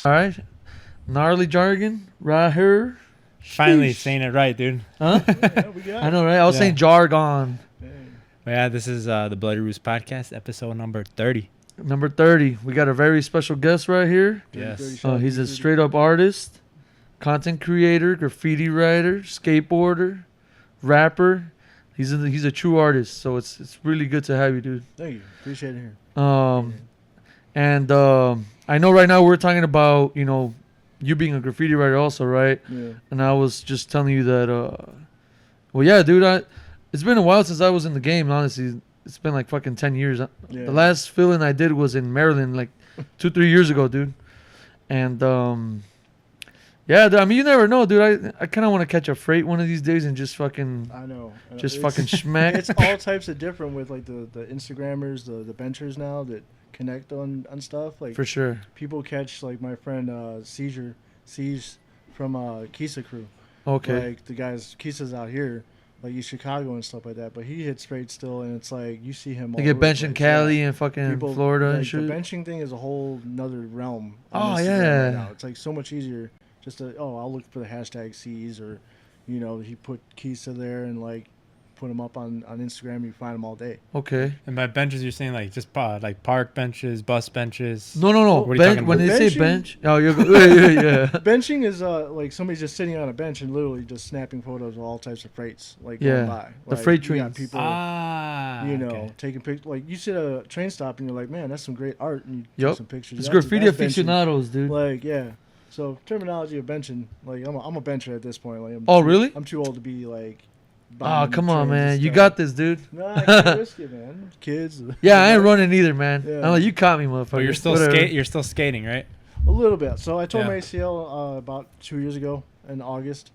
All right. Gnarly Jargon right here. Finally Sheesh. saying it right, dude. Huh? Yeah, we got I know, right? I was Yeah. saying Jargon. But yeah, this is the Bloody Rootz Podcast, episode number 30. Number 30. We got a very special guest right here. Yes. He's a straight up artist, content creator, graffiti writer, skateboarder, rapper. He's a true artist, so it's really good to have you, dude. Thank you. Appreciate it here. I know right now we're talking about, you being a graffiti writer also, right? Yeah. And I was just telling you that, well, yeah, dude, it's been a while since I was in the game, honestly. It's been like fucking 10 years. Yeah. The last fill-in I did was in Maryland like 2-3 years ago, dude. And, yeah, dude, I mean, you never know, dude. I kind of want to catch a freight one of these days and just fucking, I know. just It's- fucking smack. It's all types of different with like the Instagrammers, the benchers now that connect on stuff. Like For sure. people catch like my friend Siege from Kisa Crew. Okay. Like the guys Kisa's out here, like East Chicago and stuff like that. But he hits straight still, and it's like you see him. They all get over the benched in place. Cali Yeah. and fucking People, Florida like, and shit. The benching thing is a whole nother realm. Oh, on Instagram yeah. Right now. It's like so much easier just to I'll look for the hashtag C's or, he put Kisa there and like put them up on Instagram. You find them all day. Okay. And by benches, you're saying like just like park benches, bus benches. No. What are you talking When about? they say Benching? bench, oh, you're yeah. Benching is like somebody's just sitting on a bench and literally just snapping photos of all types of freights like Yeah, going by. the Like, freight you got trains. people, Okay. taking pictures. Like you see a train stop and you're like, man, that's some great art, and you Yup. take some pictures. It's That's graffiti benching. aficionados, dude. Like yeah. So terminology of benching, like I'm a bencher at this point. Like Oh, really? I'm too old to be like. Oh, bombing come on, trains and man. You stuff. got this, dude. Nah, I can't risk it, man. Kids. Yeah, I ain't running either, man. Yeah. I'm like, you caught me, motherfucker. But you're still Whatever. You're still skating, right? A little bit. So I tore Yeah. my ACL about 2 years ago in August,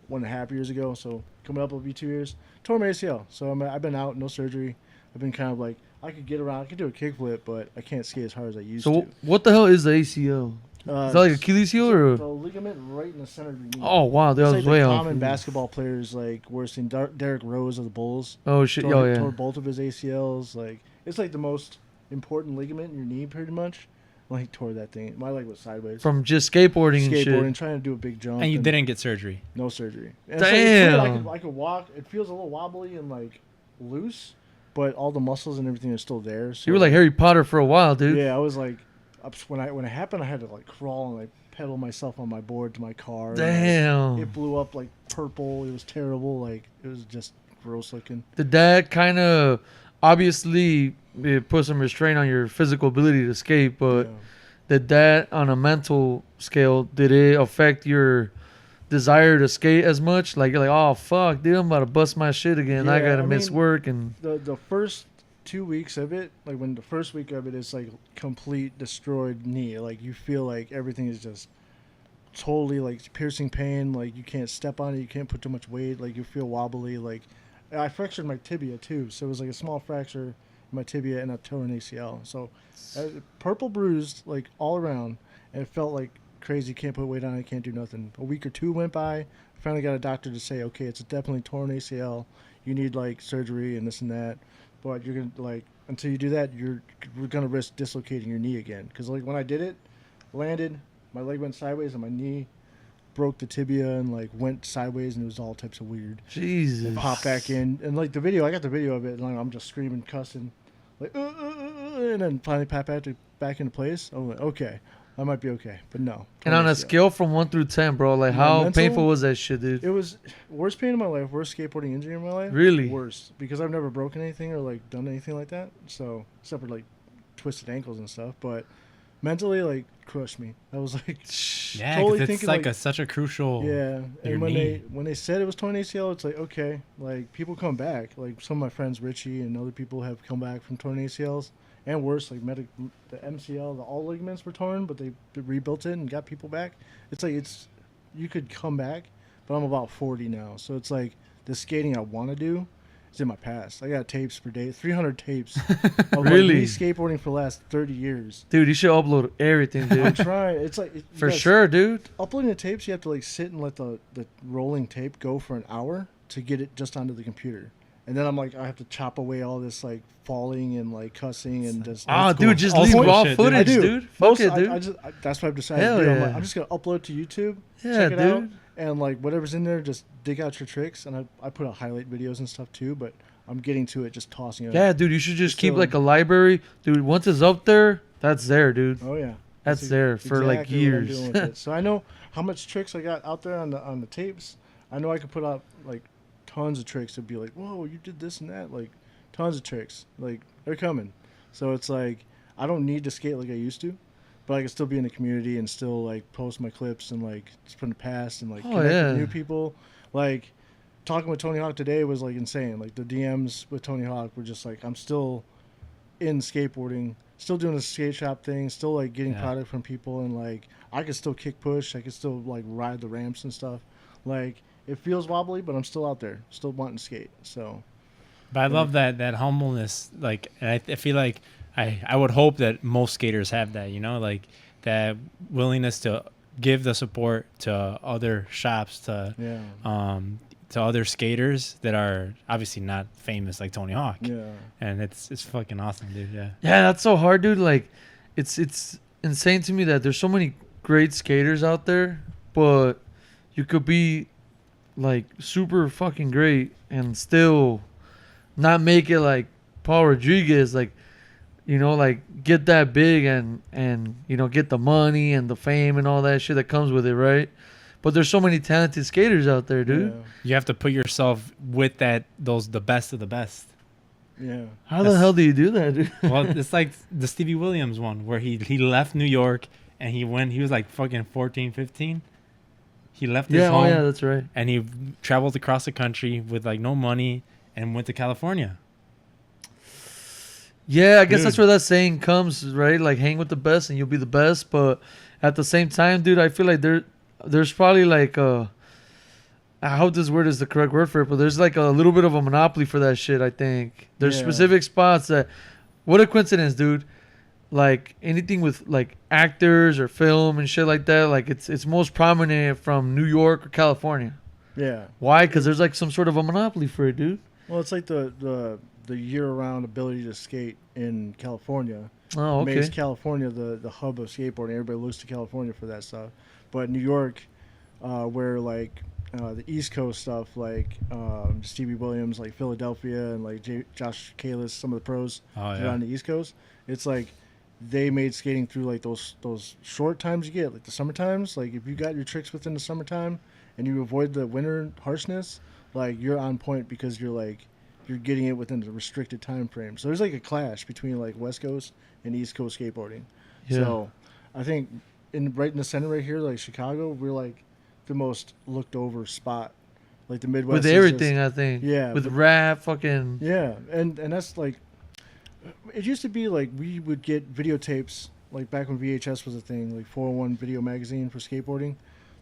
1.5 years ago. So coming up will be 2 years. Tore my ACL. So I've been out, no surgery. I've been kind of like I could get around, I could do a kickflip, but I can't skate as hard as I used So to. what the hell is the ACL? Is that like Achilles heel or? the ligament right in the center of your knee? Oh wow, that It's was like way the off. common basketball players like worse than Derrick Rose of the Bulls. Oh shit, Tore yeah. both of his ACLs. Like it's like the most important ligament in your knee, pretty much. Like tore that thing. My leg was sideways. From just skateboarding and shit. Skateboarding, trying to do a big jump. And you didn't get surgery. No surgery. And Damn. So it's weird. I could walk. It feels a little wobbly and like loose, but all the muscles and everything are still there. So You were like Harry Potter for a while, dude. yeah, I was like, when it happened, I had to like crawl and like pedal myself on my board to my car. and, like, Damn. it blew up like purple. It was terrible. Like it was just gross looking. Did that kind of obviously it put some restraint on your physical ability to skate, but Yeah. did that on a mental scale, did it affect your desire to skate as much? Like you're like, oh fuck, dude, I'm about to bust my shit again. I Yeah, gotta I miss mean, work and The first 2 weeks of it, like when the first week of it is like complete destroyed knee. Like you feel like everything is just totally like piercing pain. Like you can't step on it. You can't put too much weight. Like you feel wobbly. Like I fractured my tibia too. So it was like a small fracture in my tibia and a torn ACL. So purple bruised like all around. And it felt like crazy. Can't put weight on it. Can't do nothing. A week or two went by. Finally got a doctor to say, okay, it's definitely torn ACL. You need like surgery and this and that. But you're gonna like until you do that, we're gonna risk dislocating your knee again. Because like when I did it, landed, my leg went sideways and my knee broke the tibia and like went sideways and it was all types of weird. Jesus. And popped back in and like I got the video of it and like, I'm just screaming, cussing, like and then finally pop back into place. I'm like, okay, I might be okay, but no. And on a ACL. scale from 1 through 10, bro, like My how mental- painful was that shit, dude? It was worst pain in my life, worst skateboarding injury in my life. Really? Worst. Because I've never broken anything or like done anything like that. So except for like twisted ankles and stuff. But mentally like crushed me. I was like Yeah, Totally 'cause it's thinking, like like- such a crucial. yeah. Your And knee. when they said it was torn ACL, it's like okay. Like people come back. Like some of my friends Richie and other people have come back from torn ACLs. And worse, like the MCL, the all ligaments were torn, but they rebuilt it and got people back. It's like you could come back, but I'm about 40 now, so it's like the skating I want to do is in my past. I got tapes per day, 300 tapes. Of Really? like me skateboarding for the last 30 years. Dude, you should upload everything, I'm dude. trying. It's like For sure, dude. Uploading the tapes, you have to like sit and let the rolling tape go for an hour to get it just onto the computer. And then I'm like, I have to chop away all this like falling and like cussing and just. Ah, cool. dude, just Old leave school raw shit, dude. footage, I do. dude. Fuck it, dude. That's what I've decided Hell to do. yeah. I'm just gonna upload to YouTube, Yeah, check it out, dude. and like whatever's in there, just dig out your tricks. And I put out highlight videos and stuff too, but I'm getting to it, just tossing it. Yeah, dude, you should just keep So- like a library, dude. Once it's up there, that's there, dude. Oh yeah, That's there for like exactly what I'm years. doing with it. So I know how much tricks I got out there on the tapes. I know I could put out like tons of tricks to be like, whoa, you did this and that, like tons of tricks. Like they're coming. So it's like I don't need to skate like I used to, but I can still be in the community and still like post my clips and like just from the past and like Oh, connect yeah. with new people. Like talking with Tony Hawk today was like insane. Like the DMs with Tony Hawk were just like I'm still in skateboarding, still doing the skate shop thing, still like getting Yeah. product from people, and like I can still kick push, I can still like ride the ramps and stuff. Like it feels wobbly, but I'm still out there, still wanting to skate. So But I love that humbleness. Like, and I feel like I would hope that most skaters have that. You know, like that willingness to give the support to other shops, yeah, to other skaters that are obviously not famous like Tony Hawk. yeah, And it's fucking awesome, dude. Yeah. Yeah, that's so hard, dude. Like, it's insane to me that there's so many great skaters out there, but you could be like super fucking great and still not make it like Paul Rodriguez, like, you know, like get that big and you know, get the money and the fame and all that shit that comes with it, right? But there's so many talented skaters out there, dude. You have to put yourself with the best of the best. yeah, How the hell do you do that, dude? Well, it's like the Stevie Williams one where he left New York and he was like fucking 14, 15. He left his Yeah, home oh yeah, that's right. and he traveled across the country with like no money and went to California. Yeah, I guess Dude. that's where that saying comes, right? Like, hang with the best and you'll be the best. But at the same time, dude, I feel like there's probably like I hope this word is the correct word for it, but there's like a little bit of a monopoly for that shit, I think. There's Yeah. specific spots that, what a coincidence, dude. Like, anything with like actors or film and shit like that, like it's most prominent from New York or California. yeah. Why? Because there's like some sort of a monopoly for it, dude. Well, it's like the year-round ability to skate in California. Oh, okay. Makes California the hub of skateboarding. Everybody looks to California for that stuff. But New York, where like the East Coast stuff, like Stevie Williams, like Philadelphia, and like Josh Kalis, some of the pros Oh, that are yeah. on the East Coast, it's like they made skating through like those short times you get, like the summer times. Like if you got your tricks within the summertime and you avoid the winter harshness, like you're on point because you're getting it within the restricted time frame. So there's like a clash between like West Coast and East Coast skateboarding. Yeah. So I think right in the center right here, like Chicago, we're like the most looked over spot. Like the Midwest With is everything, just- I think. Yeah, With but- rap, fucking. yeah, and that's like, it used to be like we would get videotapes like back when VHS was a thing, like 401 Video Magazine for skateboarding,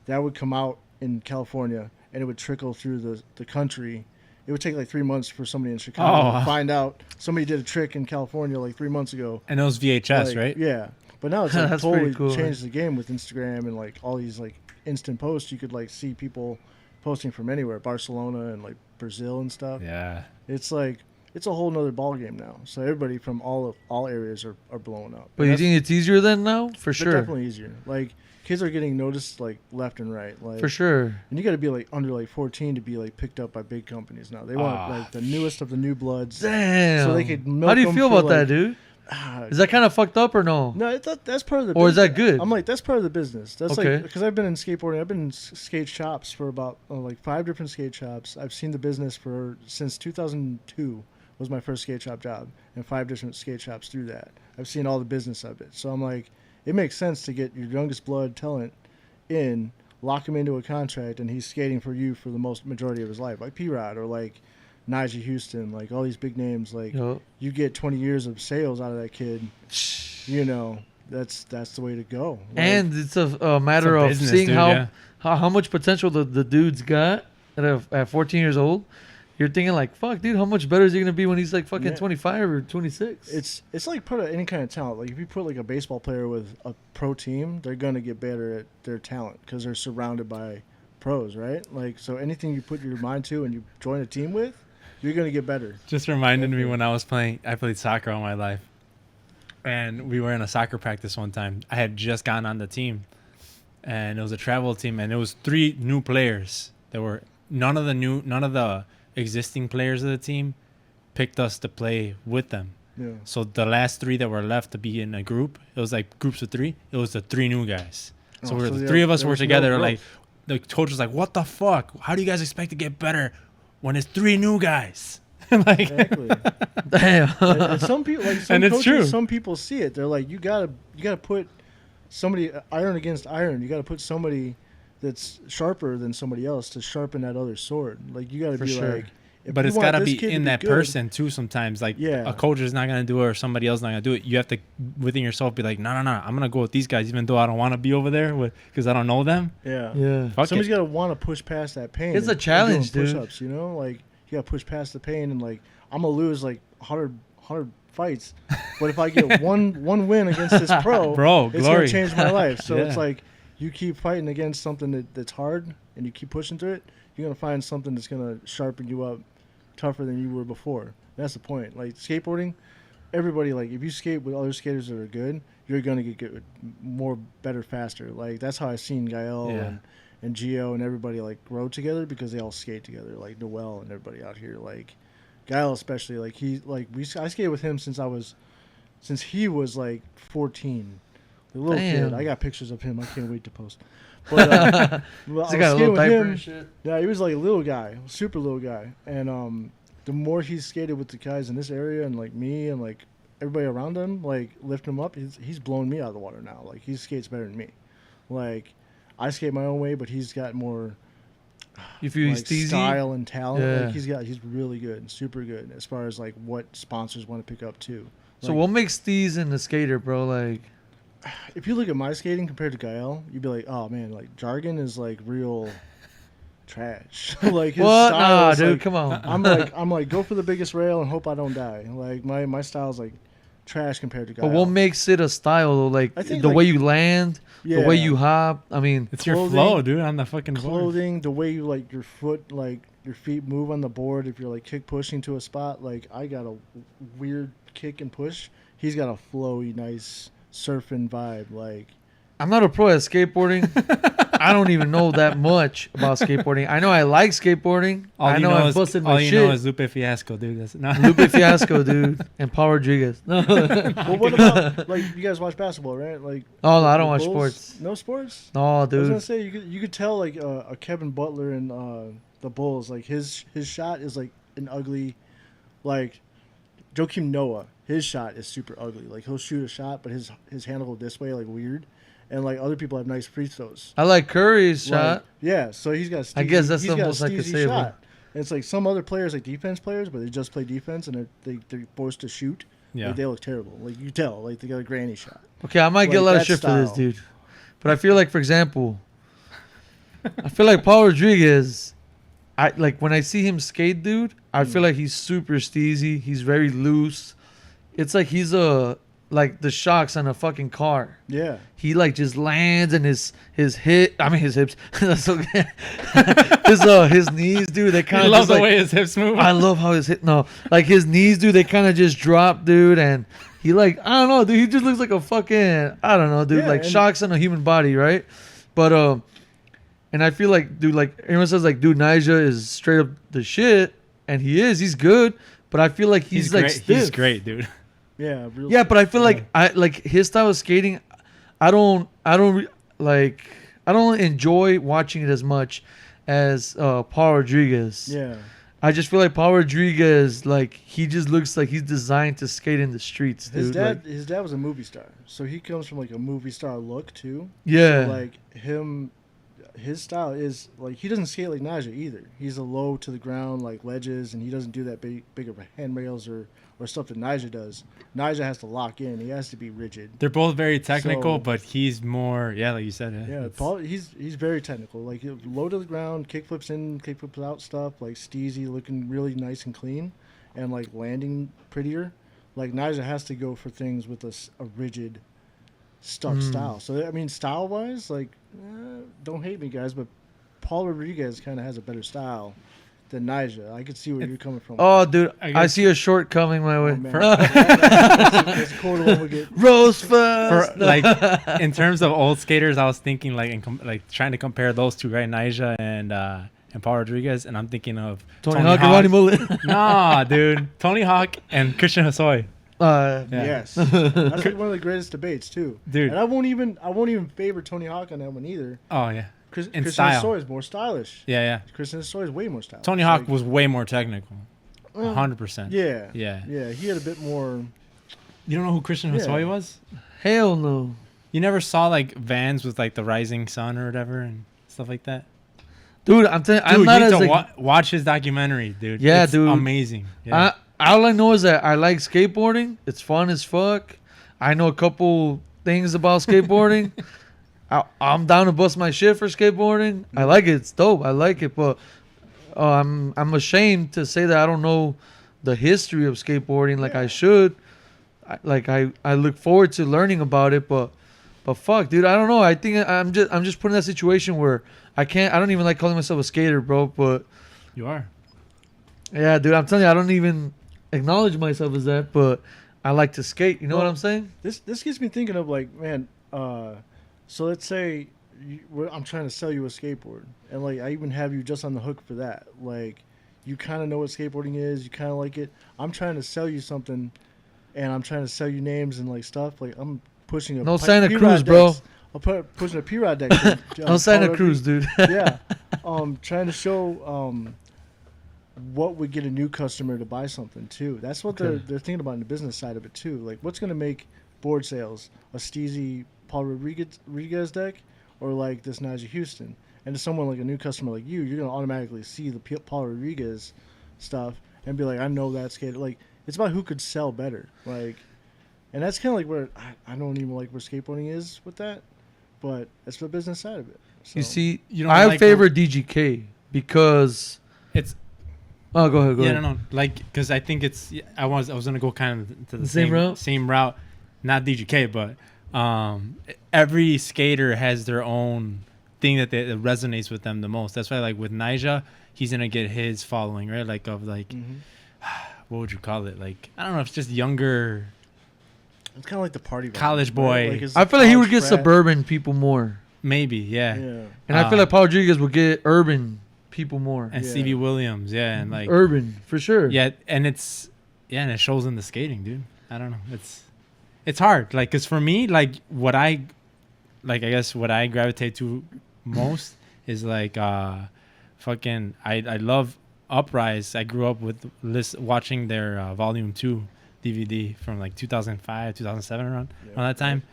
that would come out in California and it would trickle through the country. It would take like 3 months for somebody in Chicago Oh. to find out somebody did a trick in California like 3 months ago. And those VHS, Like, right? Yeah, but now it's like That's totally pretty cool, changed the game with Instagram and like all these like instant posts. You could like see people posting from anywhere, Barcelona and like Brazil and stuff. Yeah. It's like it's a whole nother ball game now. So everybody from all areas are blowing up. But And you that's- think it's easier then now? For they're sure. definitely easier. Like kids are getting noticed like left and right. Like For sure. And you got to be like under like 14 to be like picked up by big companies now. They want like the newest of the new bloods. Damn. So they could milk How do you them feel for, about that, like- dude? Ah, Is that kind of fucked up or no? no, that's part of the. Or is business. that good? I'm like that's part of the business. That's Okay. like because I've been in skateboarding. I've been in skate shops for about like 5 different skate shops. I've seen the business since 2002 was my first skate shop job, and 5 different skate shops through that. I've seen all the business of it. So I'm like, it makes sense to get your youngest blood talent in, lock him into a contract, and he's skating for you for the most majority of his life, like P-Rod or like Najee Houston, like all these big names. Like Yup. you get 20 years of sales out of that kid. You know, that's the way to go. Like, And it's a matter of business, seeing dude, how, yeah. how much potential the dude's got at 14 years old. You're thinking like, fuck, dude, how much better is he gonna be when he's like fucking Yeah. 25 or 26? it's like part of any kind of talent. Like if you put like a baseball player with a pro team, they're gonna get better at their talent because they're surrounded by pros, right? Like so, anything you put your mind to and you join a team with, you're gonna get better. Just reminded me when I played soccer all my life. And we were in a soccer practice one time. I had just gotten on the team. And it was a travel team. And it was 3 new players. There were none of the existing players of the team picked us to play with them. Yeah. So the last 3 that were left to be in a group, it was like groups of 3. It was the 3 new guys. So the 3 of us were together. Like the coach was like, "What the fuck? How do you guys expect to get better when it's 3 new guys?" Like, Exactly. Damn. And some people, like some And it's coaches, true. some people see it. They're like, you gotta put somebody iron against iron. You gotta put somebody that's sharper than somebody else to sharpen that other sword. Like you gotta For be sure. like, if but you it's want got to this be kid in to that good- person too sometimes. Like Yeah. a coach is not going to do it or somebody else is not going to do it. You have to, within yourself, be like, no, I'm going to go with these guys even though I don't want to be over there because I don't know them. Yeah. Yeah. Fuck Somebody's it. got to want to push past that pain. It's a and challenge, doing dude. push-ups, you know? Like, you got to push past the pain and, like, I'm going to lose, like, 100 fights. But if I get one win against this pro, Bro, it's glory. going to change my life. So it's Yeah. like you keep fighting against something that's hard and you keep pushing through it, you're going to find something that's going to sharpen you up tougher than you were before. That's the point. Like, skateboarding, everybody, like, if you skate with other skaters that are good, you're going to get good, better, faster. Like, that's how I seen Gael Yeah. and Gio and everybody, like, grow together because they all skate together. Like, Noel and everybody out here. Like, Gael especially, like, I skated with him since he was, like, 14. The little Damn. kid. I got pictures of him. I can't wait to post. But well, He's I was got a skating little with diaper him. and shit. Yeah, he was like a little guy, super little guy. And the more he skated with the guys in this area and like me and like everybody around him, like lifting him up, he's blowing me out of the water now. Like he skates better than me. Like I skate my own way, but he's got more You feel like he's steezy? style and talent. Yeah. Like he's really good, super good as far as like what sponsors want to pick up too. So Like, what makes Steez in the skater, bro? Like, if you look at my skating compared to Gael, you'd be like, oh man, like Jargon is like real trash. Like his what? style Nah, is, dude, like, come on. I'm like go for the biggest rail and hope I don't die. Like my style's like trash compared to Gael. But what makes it a style, though? Like, I think, the like- way you land, the way Yeah. you hop. I mean, It's your Clothing- flow, dude, on the fucking board. clothing, the way you like your foot, like your feet move on the board. If you're like kick pushing to a spot, like I got a weird kick and push. He's got a flowy, nice surfing vibe. Like I'm not a pro at skateboarding. I don't even know that much about skateboarding. I know I like skateboarding. I know I busted my all you shit. know is Lupe Fiasco, dude. That's not Lupe Fiasco, dude, and Paul Rodriguez. No. well, what about like you guys watch basketball, right? Like Oh, no, I the don't watch Bulls? sports. No sports. No, I was gonna dude. say you could tell like a Kevin Butler and the Bulls, like his shot is like an ugly, like Joakim Noah. His shot is super ugly. Like he'll shoot a shot, but his handle will this way, like weird, and like other people have nice free throws. I like Curry's Like, shot. yeah, so he's got. I guess that's he's the got a most I could steezy say about shot. And it's like some other players, like defense players, but they just play defense and they're forced to shoot. Yeah. Like, they look terrible. Like you tell, like they got a granny shot. Okay, I might get a like lot of that shit for this, style. dude. But I feel like, for example, I feel like Paul Rodriguez. I like when I see him skate, dude. I feel like he's super steezy. He's very loose. It's like he's like the shocks on a fucking car. Yeah. He like just lands and his hips. That's okay. his knees, dude. They I kind of love just the like, way his hips move. I love how his like his knees, dude. They kind of just drop, dude, and he like I don't know, dude. He just looks like a fucking I don't know, dude. Yeah, like and- shocks on a human body, right? But and I feel like, dude, like everyone says, like, dude, Nyjah is straight up the shit, and he is. He's good, but I feel like he's like great. stiff. He's great, dude. Yeah. Real, Yeah, but I feel like I like his style of skating. I don't enjoy watching it as much as Paul Rodriguez. Yeah. I just feel like Paul Rodriguez, like he just looks like he's designed to skate in the streets, dude. His dad was a movie star, so he comes from like a movie star look too. Yeah. So, like his style is like he doesn't skate like Nyjah either. He's a low to the ground like ledges, and he doesn't do that big of handrails or stuff that Nyjah does. Nyjah has to lock in. He has to be rigid. They're both very technical, So- but he's more, like you said. Yeah, it's- Paul. He's very technical. Like low to the ground, kickflips in, kickflips out stuff. Like steezy, looking really nice and clean, and like landing prettier. Like Nyjah has to go for things with a rigid, stuck style. So I mean, style wise, like don't hate me guys, but Paul Rodriguez kind of has a better style than Nyjah. I could see where you're coming from. Oh, dude, I I guess- see a short coming my way. Oh, man. That's a quarter one we get. Roast first. For, like in terms of old skaters, I was thinking like like trying to compare those two, right? Nyjah and Paul Rodriguez, and I'm thinking of Tony Hawk and Rodney Mullet. Nah, dude, Tony Hawk and Christian Hosoi. Yeah. Yes, that's like one of the greatest debates too, Dude. And I won't even favor Tony Hawk on that one either. Oh yeah, Christian style. Hosoi is more stylish. yeah. Christian Hosoi is way more stylish. Tony Hawk Like, was way more technical, well, 100%. Yeah, Yeah. He had a bit more. You don't know who Christian Yeah. Hosoi was? Hell no. You never saw like Vans with like the rising sun or whatever and stuff like that? Dude, I'm telling Dude, I'm not you as need to like, watch his documentary, dude. Yeah, It's dude. amazing. Yeah. all I know is that I like skateboarding. It's fun as fuck. I know a couple things about skateboarding. I'm down to bust my shit for skateboarding. I like it. It's dope. I like it, but I'm ashamed to say that I don't know the history of skateboarding like I should. I look forward to learning about it, but fuck, dude, I don't know. I think I'm just put in that situation where I don't even like calling myself a skater, bro. But You are. yeah, dude, I'm telling you, I don't even acknowledge myself as that, but I like to skate. You know what I'm saying? This gets me thinking of like, man. So let's say I'm trying to sell you a skateboard, and like I even have you just on the hook for that. Like, you kind of know what skateboarding is. You kind of like it. I'm trying to sell you something, and I'm trying to sell you names and like stuff. Like I'm pushing a No Santa P-Rod Cruz, bro. decks. pushing a P-Rod deck. No Santa Cruz, dude. Yeah. Trying to show what would get a new customer to buy something too. That's what Okay. they're thinking about in the business side of it too. Like, what's going to make board sales? A Steezy Paul Rodriguez deck, or like this Nyjah Houston? And to someone like a new customer like you're going to automatically see the Paul Rodriguez stuff and be like, I know that skater. Like, it's about who could sell better. Like, and that's kind of like where I don't even like where skateboarding is with that, but it's the business side of it. So, You see, You don't I like favor DGK because. It's Oh, go ahead. Go yeah, ahead. no, like because I think it's. I was gonna go kind of to the Same route? route, not DGK, but every skater has their own thing that resonates with them the most. That's why, like with Nyjah, he's gonna get his following, right? Like of like, mhm. what would you call it? Like I don't know, if it's just younger. It's kind of like the party vibe, College boy. Like, it's I feel like he would college get frat. suburban people more, Maybe, yeah. Yeah. and I feel like Paul Rodriguez would get urban people more. And Yeah. Stevie Williams, yeah, and like Urban for sure. yeah, and and it shows in the skating, dude. I don't know, it's hard, like, cause for me, like I guess what I gravitate to most is like fucking I love Uprise. I grew up with watching their Volume 2 DVD from like 2005, 2007 around that time,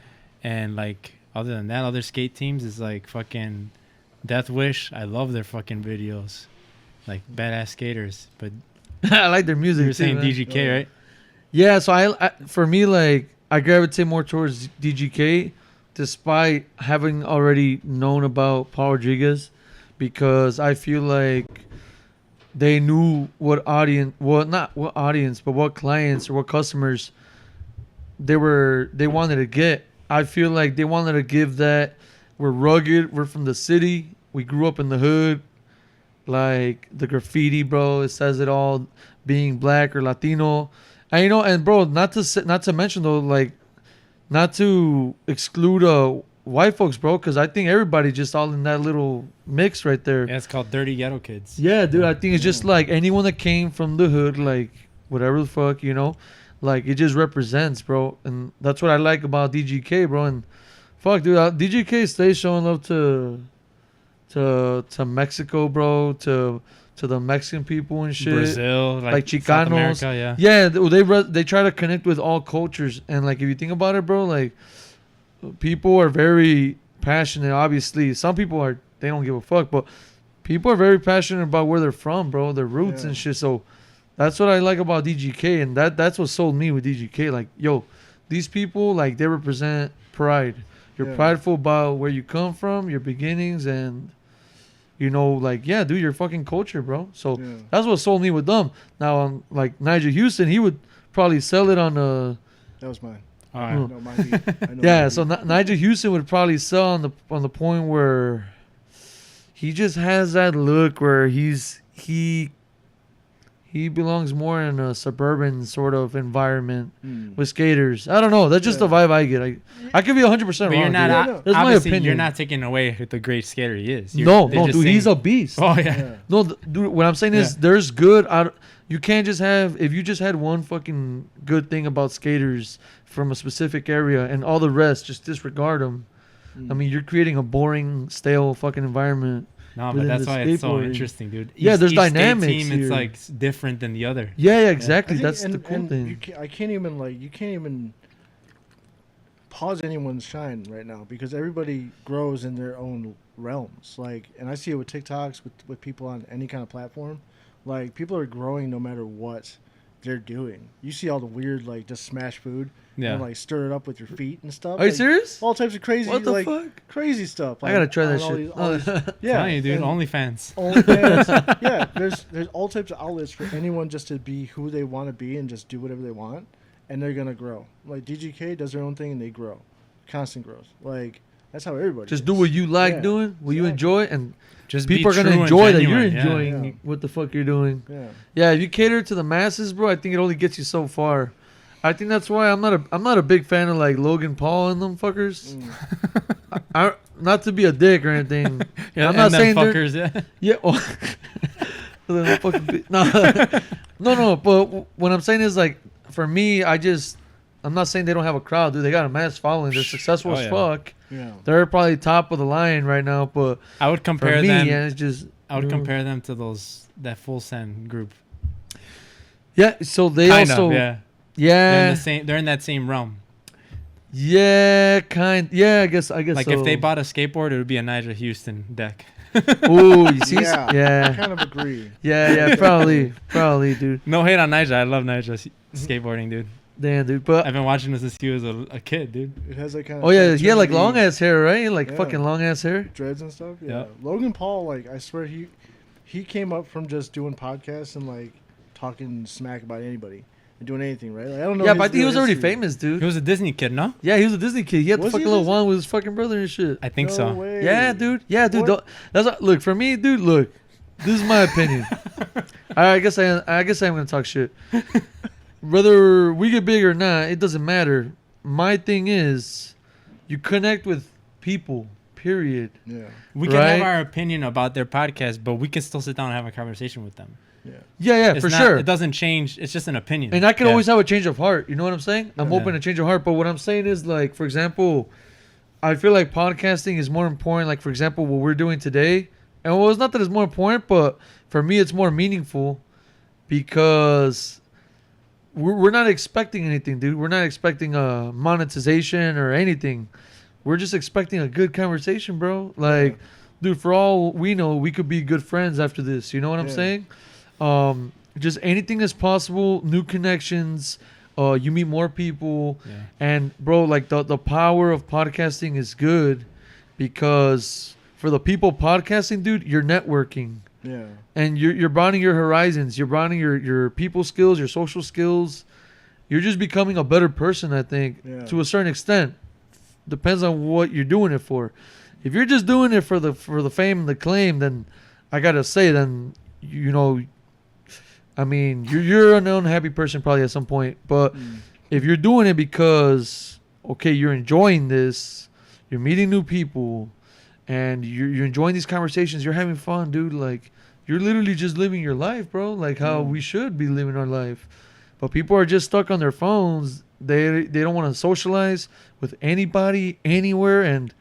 and like other than that, other skate teams is like fucking Death Wish. I love their fucking videos, like badass skaters. But I like their music. you were too, saying man. DGK, right? Yeah, so I for me, like, I gravitate more towards DGK, despite having already known about Paul Rodriguez, because I feel like they knew what audience, well, not what audience, but what clients or what customers they wanted to get. I feel like they wanted to give that. We're rugged. We're from the city. We grew up in the hood. Like the graffiti, bro. It says it all. Being black or Latino, and and bro, not to mention though, like, not to exclude white folks, bro, because I think everybody just all in that little mix right there. Yeah, it's called Dirty Ghetto Kids. Yeah, dude, I think it's just like anyone that came from the hood, like whatever the fuck, like it just represents, bro, and that's what I like about DGK, bro. And fuck, dude, DGK stays showing love to Mexico, bro, to the Mexican people and shit. Brazil, like South Chicanos. America, yeah. Yeah, they try to connect with all cultures, and like if you think about it, bro, like people are very passionate. Obviously, some people they don't give a fuck, but people are very passionate about where they're from, bro, their roots and shit. So that's what I like about DGK, and that's what sold me with DGK. Like, yo, these people, like, they represent pride. You're prideful about where you come from, your beginnings, and like, yeah, dude, your fucking culture, bro. So that's what sold me with them. Now, like Nyjah Houston, he would probably sell it on the. That was mine. All I right. know my beat. I know Yeah, my so beat. Nyjah Houston would probably sell on the point where he just has that look where he he belongs more in a suburban sort of environment Mm. with skaters. I don't know. That's just the Yeah. vibe I get. I could be 100% But wrong. you're not. dude. Yeah, no. That's my Obviously, opinion. you're not taking away the great skater he is. You're- No, they're no, just dude, he's saying- a beast. Oh yeah. Yeah. No, dude, what I'm saying is Yeah. there's good. You can't just have, if you just had one fucking good thing about skaters from a specific area and all the rest, just disregard them. I mean, you're creating a boring, stale fucking environment. No, but within that's the why it's so skateboarding. interesting, dude. Yeah, there's state dynamics team, here. it's like different than the other. Yeah, I exactly. think- That's the and- cool and thing. You can't even pause anyone's shine right now because everybody grows in their own realms. Like, and I see it with TikToks with people on any kind of platform. Like, people are growing no matter what they're doing. You see all the weird, like, just smash food Yeah. and like stir it up with your feet and stuff. Are you like, serious? All types of crazy, What the like fuck? crazy stuff. I gotta try on that all shit. these- all these- yeah, Telling you, dude. and OnlyFans. OnlyFans. Yeah, there's all types of outlets for anyone just to be who they want to be and just do whatever they want, and they're gonna grow. Like DGK does their own thing and they grow, constant growth. Like that's how everybody. Just is. do what you like Yeah, doing, what you exactly. enjoy, and Just people are be gonna true and enjoy that you're genuine, yeah. enjoying Yeah. what the fuck you're doing. Yeah, Yeah, if you cater to the masses, bro, I think it only gets you so far. I think that's why I'm not a big fan of like Logan Paul and them fuckers. I, not to be a dick or anything. Yeah, I'm not and them saying they're- fuckers. Yeah. Yeah. They're fucking no, no. But what I'm saying is like, for me, I'm not saying they don't have a crowd, dude. They got a mass following. They're successful Oh, as yeah. fuck. yeah. They're probably top of the line right now. But I would for compare me, them. yeah, it's just I would mm. compare them to that Full Send group. Yeah. So they Kind also of, yeah. They're in yeah the same. They're in that same realm. yeah I guess Like so. if they bought a skateboard, it would be a Nigel Houston deck. Ooh, you see, Yeah, I yeah, kind of agree. yeah, probably, dude. No hate on Nigel. I love Nigel skateboarding, dude. Damn, dude. But I've been watching this since he was a kid, dude. It has that kind of. oh yeah, he had like 10-2 long ass hair, right? Like Yeah. fucking long ass hair. dreads and stuff. Yeah. Yeah. Logan Paul, like I swear he came up from just doing podcasts and like talking smack about anybody and doing anything, right? Like, I don't know. Yeah, his but I think he real was already history. famous, dude. He was a Disney kid, no? Yeah, he was a Disney kid. He had the Was he fucking a little Disney- wand with his fucking brother and shit. I think No so. way. Yeah, dude. Yeah, dude. What? That's what, look for me, dude. Look, this is my opinion. I guess I'm gonna talk shit. Whether we get big or not, it doesn't matter. My thing is, you connect with people. Period. Yeah. We can have Right? our opinion about their podcast, but we can still sit down and have a conversation with them. Yeah. Yeah, It's for not- sure. It doesn't change. It's just an opinion. And I can Yeah. always have a change of heart. You know what I'm saying? I'm Yeah. open to change of heart. But what I'm saying is, like, for example, I feel like podcasting is more important. Like, for example, what we're doing today. And well, it's not that it's more important, but for me, it's more meaningful because we're not expecting anything, dude. We're not expecting a monetization or anything. We're just expecting a good conversation, bro. Like, dude, for all we know, we could be good friends after this. You know what I'm Yeah. saying? Just anything is possible. New connections. You meet more people. Yeah. And bro, like the power of podcasting is good because for the people podcasting, dude, you're networking Yeah. and you're broadening your horizons. You're broadening your people skills, your social skills. You're just becoming a better person, I think, Yeah. to a certain extent. Depends on what you're doing it for. If you're just doing it for the fame and the claim, then I gotta say, then you know, I mean, you're an unhappy person probably at some point. But if you're doing it because okay, you're enjoying this, you're meeting new people, and you're enjoying these conversations, you're having fun, dude. Like you're literally just living your life, bro. Like how we should be living our life. But people are just stuck on their phones. They don't want to socialize with anybody anywhere, and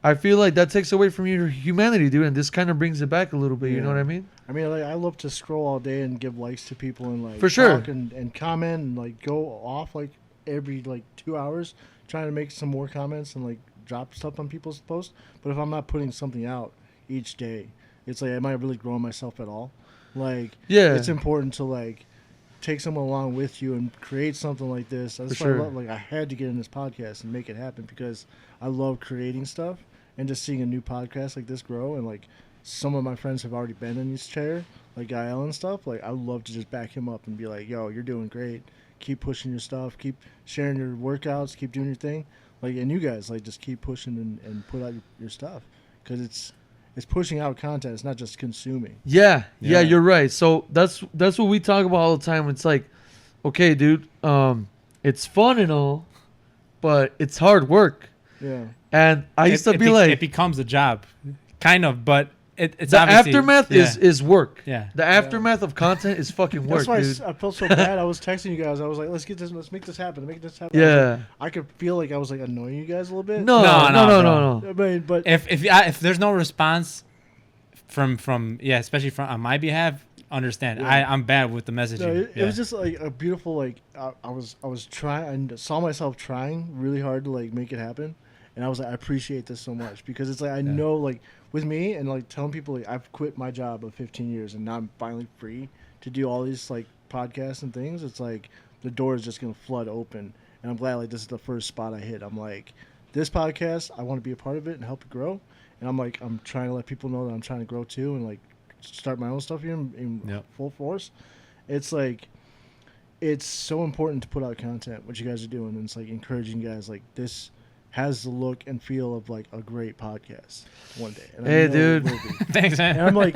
I feel like that takes away from your humanity, dude. And this kind of brings it back a little bit. You know Yeah. what I mean? I mean, like, I love to scroll all day and give likes to people and like For sure. talk and comment and like go off like every like 2 hours trying to make some more comments and like drop stuff on people's posts. But if I'm not putting something out each day, it's like, am I really growing myself at all? Like, Yeah. it's important to like take someone along with you and create something like this. That's For why sure. I love, like I had to get in this podcast and make it happen because I love creating stuff and just seeing a new podcast like this grow and like some of my friends have already been in this chair, like Gael and stuff. Like I would love to just back him up and be like, yo, you're doing great. Keep pushing your stuff. Keep sharing your workouts. Keep doing your thing. Like, and you guys like just keep pushing and put out your stuff because It's pushing out content. It's not just consuming. Yeah, Yeah. you're right. So that's what we talk about all the time. It's like, okay, dude, it's fun and all, but it's hard work. Yeah. And I used to be like, it becomes a job, kind of, but it's the obviously- aftermath yeah. is work. Yeah. The aftermath of content is fucking work, That's why dude. I felt so bad. I was texting you guys. I was like, let's make this happen. Make this happen. Yeah. I could feel like I was like annoying you guys a little bit. No, No, no. I mean, but If there's no response from especially from on my behalf, understand. Yeah. I'm bad with the messaging. no, it Yeah. was just like a beautiful like I was trying. I saw myself trying really hard to like make it happen, and I was like, I appreciate this so much because it's like I know like with me and like telling people like I've quit my job of 15 years and now I'm finally free to do all these like podcasts and things. It's like the door is just gonna flood open, and I'm glad like this is the first spot I hit. I'm like, this podcast, I want to be a part of it and help it grow, and I'm trying to let people know that I'm trying to grow too and like start my own stuff here in Yep. full force. It's like it's so important to put out content, what you guys are doing, and it's like encouraging you guys like this has the look and feel of like a great podcast one day. And I Hey, know it dude. will be. Thanks, man. And I'm like,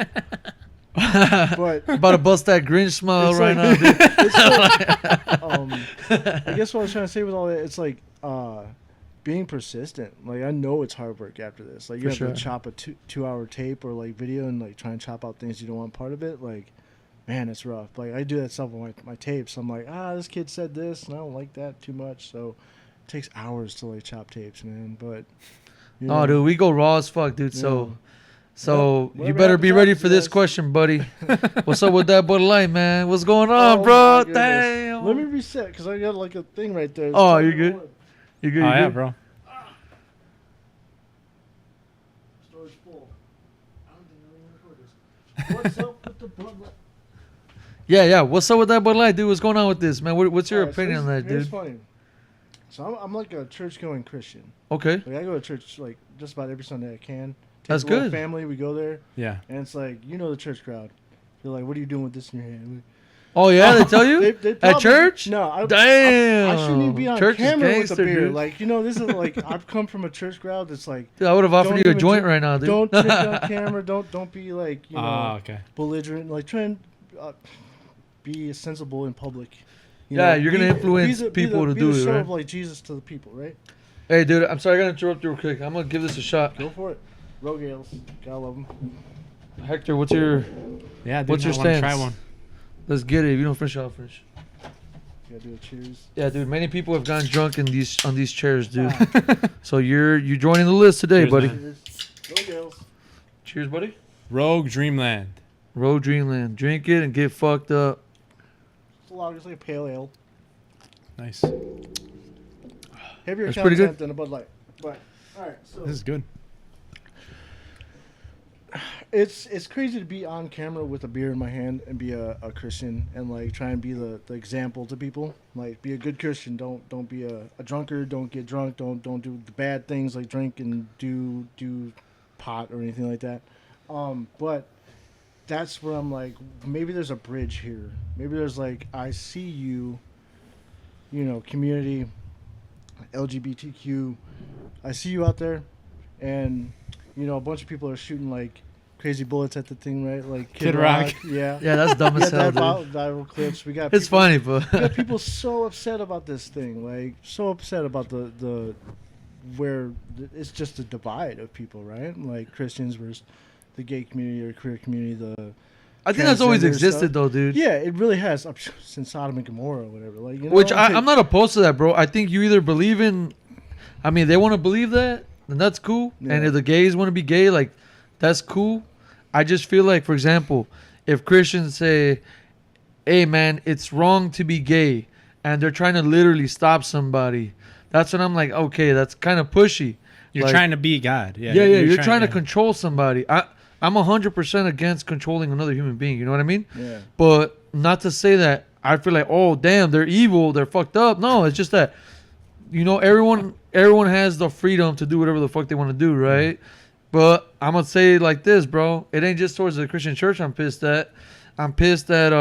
but About to bust that Grinch smile It's right like- now, dude. it's like, I guess what I was trying to say with all that, it's like being persistent. Like I know it's hard work after this. Like you For have sure. to chop a 2-hour tape or like video and like try and chop out things you don't want part of it. Like, man, it's rough. Like I do that stuff with my tapes. I'm like, this kid said this and I don't like that too much. So it takes hours to like chop tapes, man. But you Oh, know, dude, we go raw as fuck, dude. Yeah. So you Whatever better be happens, ready happens, for this guys. question, buddy. What's up with that Bud Light, man? What's going on, Oh, bro? my goodness. Damn. Let me reset because I got like a thing right there. Oh, you're good. You good? Oh you yeah, good? bro. Storage full. I don't think I even record this. What's up with the Bud Light? Yeah. What's up with that Bud Light, dude? What's going on with this, man? What's your Alright, so opinion on that, here's dude? funny. So I'm like a church-going Christian. Okay. Like I go to church like just about every Sunday I can. Take That's the little good. Family, we go there, Yeah. and it's like the church crowd. They're like, "What are you doing with this in your hand?" Oh yeah, they tell you They at probably- church? No, I Damn. shouldn't even be on Church is camera with gangster, a beer. dude. Like this is like I've come from a church crowd that's like, Dude, I would have offered Don't you a even joint drink- right now, dude. don't drink on camera. Don't be like Okay. belligerent. Like try and be sensible in public. Yeah, you're gonna influence people to do the it, show right? of like Jesus to the people, right? Hey, dude, I'm sorry, I gotta interrupt you real quick. I'm gonna give this a shot. Go for it. Rogue ales, gotta love them. Hector, what's your? Yeah. Dude, What's your I wanna Try stance? one. Let's get it. If you don't finish, I'll finish. Gotta do a cheers. Yeah, dude. Many people have gotten drunk on these chairs, dude. Ah, So you're joining the list today, Cheers, buddy. man. cheers. Rogue ales. Cheers, buddy. Rogue Dreamland. Road Dreamland. Drink it and get fucked up. It's a lager, it's like a pale ale. Nice. Heavier That's pretty content good. than a Bud Light. But all right, so This is good. it's crazy to be on camera with a beer in my hand and be a Christian and like try and be the example to people. Like be a good Christian. Don't be a drunkard. Don't get drunk. Don't do the bad things like drink and do pot or anything like that. But that's where I'm like, maybe there's a bridge here. Maybe there's like, I see you, community, LGBTQ. I see you out there, and a bunch of people are shooting like crazy bullets at the thing, right? Like Kid Rock. Yeah. Yeah, that's dumb We as got hell, that dude. viral clips. We got It's people, funny, but we got people so upset about this thing, like so upset about the where it's just a divide of people, right? Like Christians versus the gay community or queer community. I think that's always transgender existed, stuff. though, dude. Yeah, it really has since Sodom and Gomorrah or whatever. Like, Which I'm not opposed to that, bro. I think you either believe in, I mean, they want to believe that, then that's cool. Yeah. And if the gays want to be gay, like, that's cool. I just feel like, for example, if Christians say, hey, man, it's wrong to be gay, and they're trying to literally stop somebody, that's when I'm like, okay, that's kind of pushy. You're Like, trying to be God. Yeah. Yeah, you're trying to yeah. control somebody. I'm 100% against controlling another human being. You know what I mean? Yeah. But not to say that I feel like, oh damn, they're evil, they're fucked up. No, it's just that, everyone has the freedom to do whatever the fuck they want to do, right? But I'm gonna say it like this, bro. It ain't just towards the Christian church I'm pissed at. I'm pissed at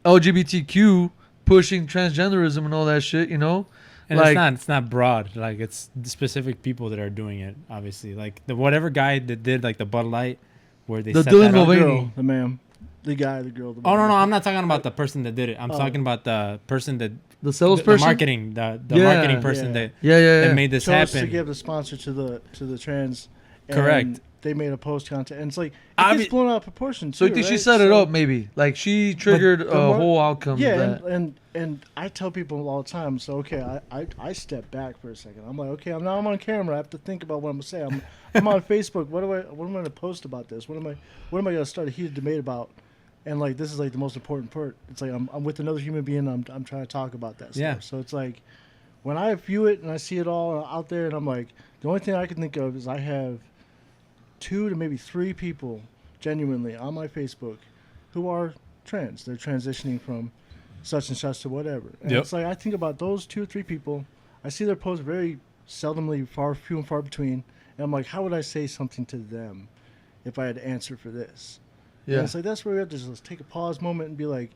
LGBTQ pushing transgenderism and all that shit. And like it's not broad. Like it's the specific people that are doing it. Obviously, like the whatever guy that did like the Bud Light, where they The set Dylan that up. Mulvaney. girl, the man, the guy, the girl. The Oh no, man. I'm not talking about the person that did it. I'm Oh. talking about the person that the salesperson. the marketing, the Yeah. marketing person Yeah. that Yeah. that made this chose to happen. give the sponsor to the trans. And Correct. They made a post content, and it's like it Obvi- gets blown out of proportion. So Too, did she right? set it So- up? Maybe like she triggered a the mar- whole outcome. Yeah, of that. and I tell people all the time. So okay, I step back for a second. I'm like, okay, I'm on camera. I have to think about what I'm gonna say. I'm on Facebook. What am I gonna post about this? What am I gonna start a heated debate about? And like this is like the most important part. It's like I'm with another human being. I'm trying to talk about that Yeah. stuff. So it's like when I view it and I see it all out there, and I'm like, the only thing I can think of is I have 2 to maybe 3 people genuinely on my Facebook who are trans. They're transitioning from such and such to whatever. And Yep. it's like I think about those 2 or 3 people. I see their posts very seldomly, few and far between. And I'm like, how would I say something to them if I had to answer for this? And Yeah. it's like that's where we have to just take a pause moment and be like,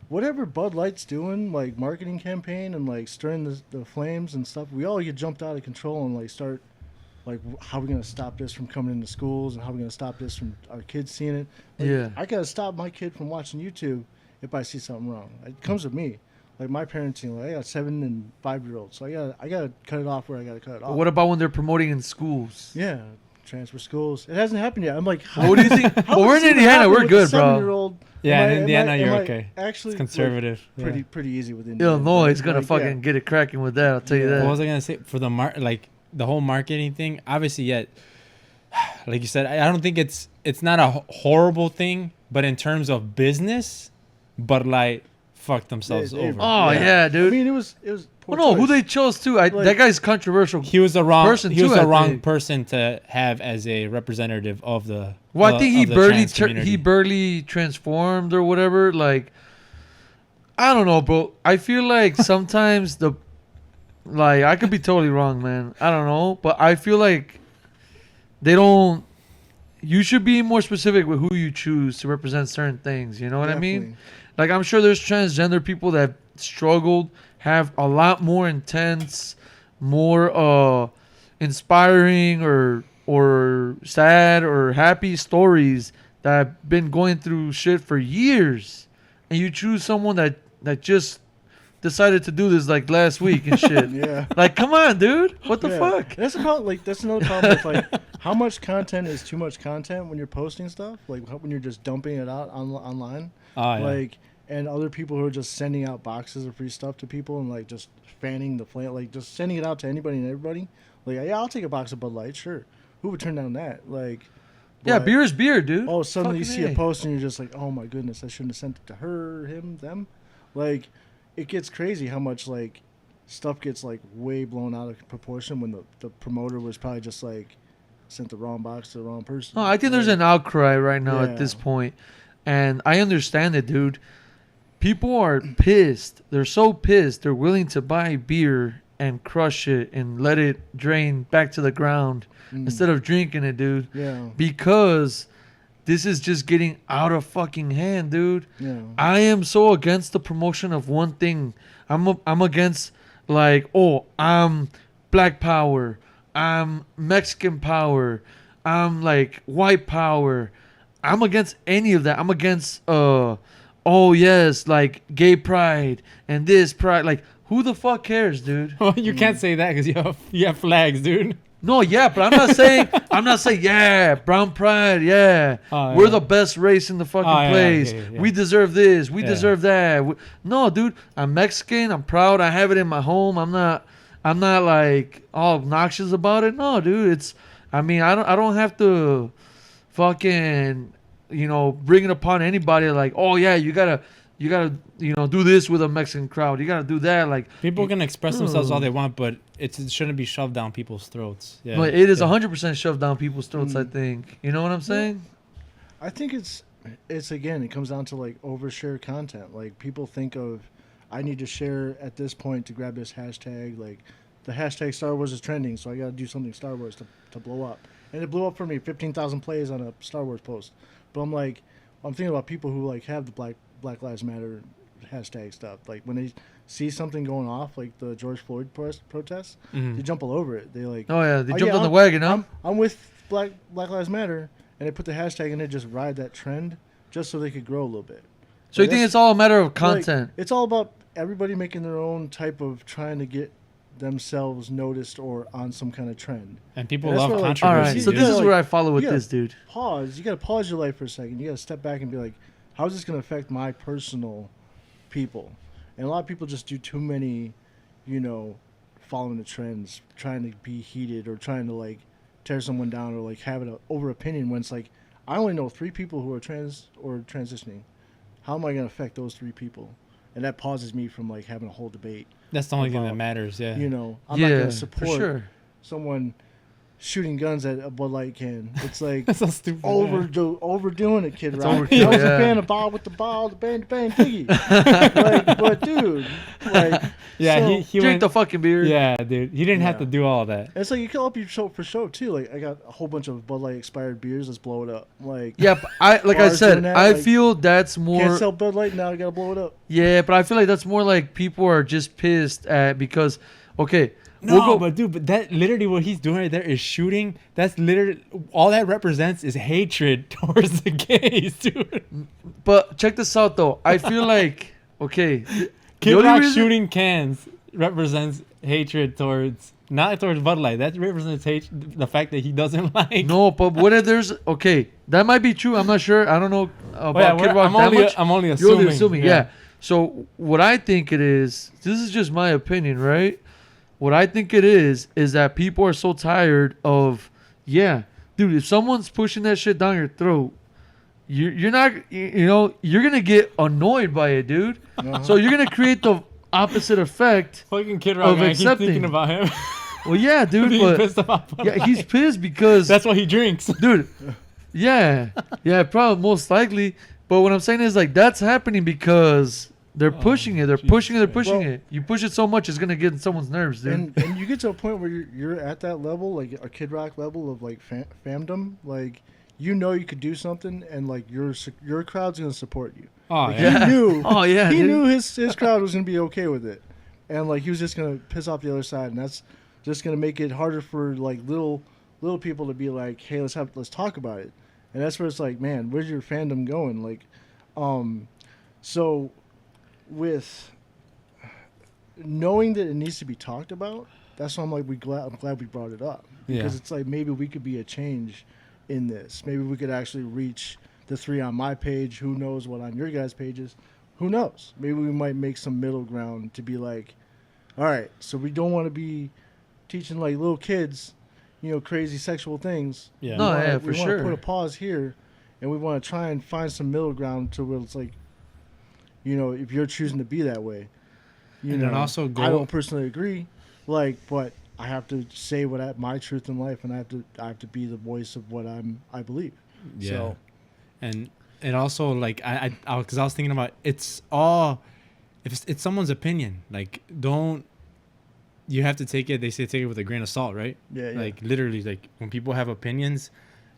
whatever Bud Light's doing, like marketing campaign and like stirring the flames and stuff, we all get jumped out of control and like start like how are we gonna stop this from coming into schools and how are we gonna stop this from our kids seeing it? Like, Yeah. I gotta stop my kid from watching YouTube if I see something wrong. It comes with me. Like my parenting, like I got 7 and 5-year-olds, so I gotta cut it off where I gotta cut it off. But what about when they're promoting in schools? Yeah, transfer schools. It hasn't happened yet. I'm like, how, What do you think? how Well, we're is in this Indiana. happening We're with a good, bro. 7-year-old? Yeah, Am in I- Indiana, am you're I okay. Actually, It's conservative. like, pretty easy with Indiana. Illinois is gonna Like, fucking get it cracking with that. I'll tell you Yeah. that. What was I gonna say for the like the whole marketing thing? Obviously, yet, like you said, I don't think it's not a horrible thing, but in terms of business, Bud Light fucked themselves They- over. Oh yeah, dude. I mean, it was. Poor Well, no, who choice. they chose too. Like- That guy's controversial. He was the wrong person He was too, the I wrong think. person to have as a representative of the. Well, I think he of the barely trans community. he barely transformed or whatever. Like, I don't know, bro. I feel like sometimes like I could be totally wrong, man. I don't know, but I feel like they don't. You should be more specific with who you choose to represent certain things. You know what I mean? Definitely. Like I'm sure there's transgender people that have struggled, have a lot more intense, more inspiring or sad or happy stories that have been going through shit for years, and you choose someone that just decided to do this like last week and shit. Yeah. Like, come on, dude. What the Yeah. fuck? That's about like that's another problem with like how much content is too much content when you're posting stuff, like when you're just dumping it out online. Oh, yeah. Like and other people who are just sending out boxes of free stuff to people and like just fanning the flame, like just sending it out to anybody and everybody. Like yeah, I'll take a box of Bud Light, sure. Who would turn down that? Like Yeah, but- beer is beer, dude. Oh, suddenly you Fucking see A. a post and you're just like, oh my goodness, I shouldn't have sent it to her, him, them. Like, it gets crazy how much like stuff gets like way blown out of proportion when the promoter was probably just like sent the wrong box to the wrong person. No, I think there's an outcry right now at this Yeah. point, and I understand it, dude. People are pissed. They're so pissed. They're willing to buy beer and crush it and let it drain back to the ground instead of drinking it, dude. Yeah, Because this is just getting out of fucking hand, dude. yeah. I am so against the promotion of one thing. I'm against like, oh, I'm black power. I'm Mexican power. I'm like white power. I'm against any of that. I'm against oh yes, like gay pride and this pride. Like who the fuck cares, dude? Well, you can't say that because you have flags, dude. No, yeah, but I'm not saying yeah, brown pride, yeah. Oh, We're yeah. the best race in the fucking Oh, yeah, place. yeah. We deserve this. We Yeah. deserve that. No, dude, I'm Mexican. I'm proud. I have it in my home. I'm not like all obnoxious about it. No, dude, I don't have to fucking bring it upon anybody like, "Oh yeah, you got to do this with a Mexican crowd. You got to do that." Like People can express themselves all they want, but it shouldn't be shoved down people's throats. Yeah, But it is yeah. 100% shoved down people's throats, I think. You know what I'm saying? I think it's again, it comes down to like overshare content. Like people think of, I need to share at this point to grab this hashtag. Like the hashtag Star Wars is trending, so I got to do something Star Wars to blow up. And it blew up for me, 15,000 plays on a Star Wars post. But I'm thinking about people who like have the Black Lives Matter hashtag stuff. Like when they see something going off, like the George Floyd protest, Mhm. they jump all over it. They like, Oh yeah, they "Oh, jumped yeah, on the wagon, huh? I'm with Black Lives Matter, and they put the hashtag in there, just ride that trend, just so they could grow a little bit. So you think it's all a matter of Like, content? it's all about everybody making their own type of trying to get themselves noticed or on some kind of trend. And people And that's love where, like, All controversy. right, so you this gotta, is like, where I follow with you gotta this dude. Pause. You got to pause your life for a second. You got to step back and be like, how's this going to affect my personal people? And a lot of people just do too many, following the trends, trying to be heated or trying to like tear someone down or like have an over opinion when it's like, I only know 3 people who are trans or transitioning. How am I going to affect those 3 people? And that pauses me from like having a whole debate. That's the only thing that about, matters. Yeah. I'm not going Yeah, to for support sure. someone shooting guns at a Bud Light can. It's like That's so stupid. overdoing it, Kid It's Rock. overkill, I was yeah. a fan of Bob with the ball, the bang biggie. But dude, like, Yeah, so, he Drink went. the fucking beer. Yeah, dude. He didn't have Yeah. to do all that. it's like you can up your show for show too. Like I got a whole bunch of Bud Light expired beers. Let's blow it up. Like Yeah, but I Bars said, doing that, I like, feel that's can't more. sell Bud Light now. I gotta blow it up. Yeah, but I feel like that's more like people are just pissed at because, okay, No, we'll go. but that literally what he's doing right there is shooting. That's literally all that represents is hatred towards the gays, dude. But check this out though. I feel like okay, Kid only Rock reason- shooting cans represents hatred towards not towards Bud Light. That represents the fact that he doesn't like. no, but what if there's okay? That might be true. I'm not sure. I don't know about Oh, yeah, Kid Rock I'm that only much. I'm only You're assuming. only assuming, yeah. So what I think it is, this is just my opinion, right? What I think it is that people are so tired of, yeah, dude. If someone's pushing that shit down your throat, you're not, you're gonna get annoyed by it, dude. Uh-huh. So you're gonna create the opposite effect. Fucking Kid Rock, Of man, I keep accepting. thinking about him. Well, yeah, dude, Being but pissed about Bud yeah, he's Light. pissed because That's why he drinks. dude. Yeah, probably most likely. But what I'm saying is like that's happening because they're pushing it. They're Jesus pushing it. They're Christ. pushing Well- it. You push it so much, it's gonna get in someone's nerves, dude. And you get to a point where you're at that level, like a Kid Rock level of like famdom, like you could do something, and like your crowd's gonna support you. Oh Like, yeah. He knew. Oh, yeah, He dude. knew his crowd was gonna be okay with it, and like he was just gonna piss off the other side, and that's just gonna make it harder for like little people to be like, hey, let's talk about it, and that's where it's like, man, where's your fandom going? Like, so with knowing that it needs to be talked about, that's why I'm glad we brought it up because Yeah. it's like maybe we could be a change in this. Maybe we could actually reach the 3 on my page. Who knows what on your guys' pages? Who knows? Maybe we might make some middle ground to be like, all right, so we don't want to be teaching like little kids, crazy sexual things. Yeah. No, We wanna- yeah, we for wanna sure. put a pause here, and we want to try and find some middle ground to where it's like, if you're choosing to be that way, And then also I go- don't personally agree, but I have to say my truth in life, and I have to be the voice of what I believe. Yeah. So, And also like because I was thinking about it's all if it's someone's opinion, like don't you have to take it, they say take it with a grain of salt, right? yeah. Like literally, like when people have opinions,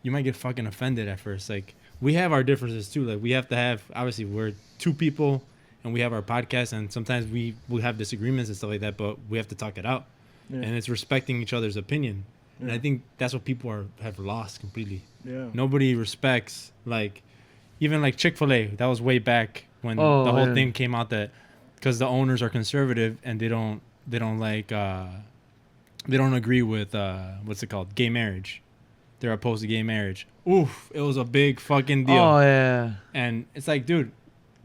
you might get fucking offended at first. Like we have our differences too. Like we have to have, obviously we're 2 people and we have our podcast, and sometimes we have disagreements and stuff like that, but we have to talk it out. Yeah. And it's respecting each other's opinion. And Yeah. I think that's what people have lost completely. Yeah. Nobody respects, like, even like Chick-fil-A. That was way back when Oh, the whole yeah. thing came out, that because the owners are conservative and they don't agree with what's it called, gay marriage. They're opposed to gay marriage. Oof, it was a big fucking deal. Oh yeah, And it's like, dude,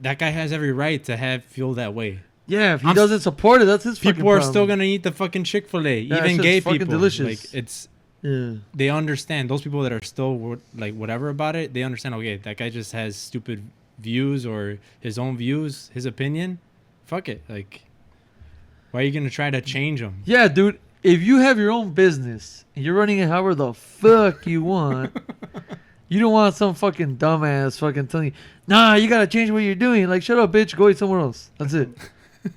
that guy has every right to feel that way. yeah. If he I'm doesn't support it, that's his. People fucking are problem. still gonna eat the fucking Chick-fil-A. Yeah, Even it's gay fucking people. delicious. Like it's. Yeah. They understand, those people that are still like whatever about it, they understand, okay, that guy just has stupid views or his own views, his opinion. Fuck it. Like, why are you going to try to change him? Yeah, dude. If you have your own business and you're running it however the fuck you want, you don't want some fucking dumbass fucking telling you, nah, you gotta change what you're doing. Like, shut up, bitch. Go eat somewhere else. That's it.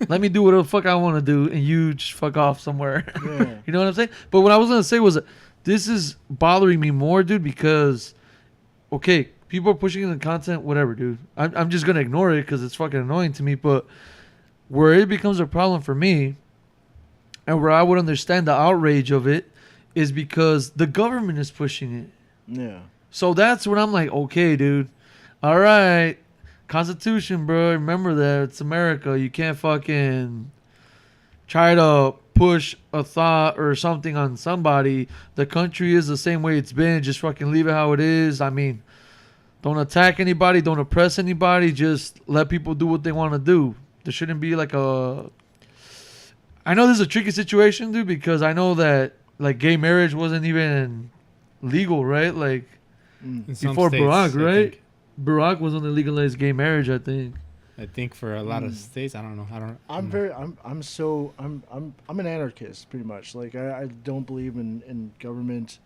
Let me do whatever the fuck I want to do, and you just fuck off somewhere. Yeah. You know what I'm saying? But what I was gonna say was, this is bothering me more, dude, because, okay, people are pushing the content, whatever, dude. I'm just gonna ignore it because it's fucking annoying to me. But where it becomes a problem for me, and where I would understand the outrage of it, is because the government is pushing it. Yeah. So that's when I'm like, okay, dude. All right, Constitution, bro. Remember that it's America. You can't fucking try to push a thought or something on somebody. The country is the same way it's been. Just fucking leave it how it is. I mean, don't attack anybody. Don't oppress anybody. Just let people do what they want to do. There shouldn't be like a... I know this is a tricky situation, dude, because I know that like gay marriage wasn't even legal, right? Like In some before states, Barack, I right? think. Barack was on the legalized gay marriage, I think. I think for a lot of states, I don't know. I'm an anarchist pretty much. Like I don't believe in government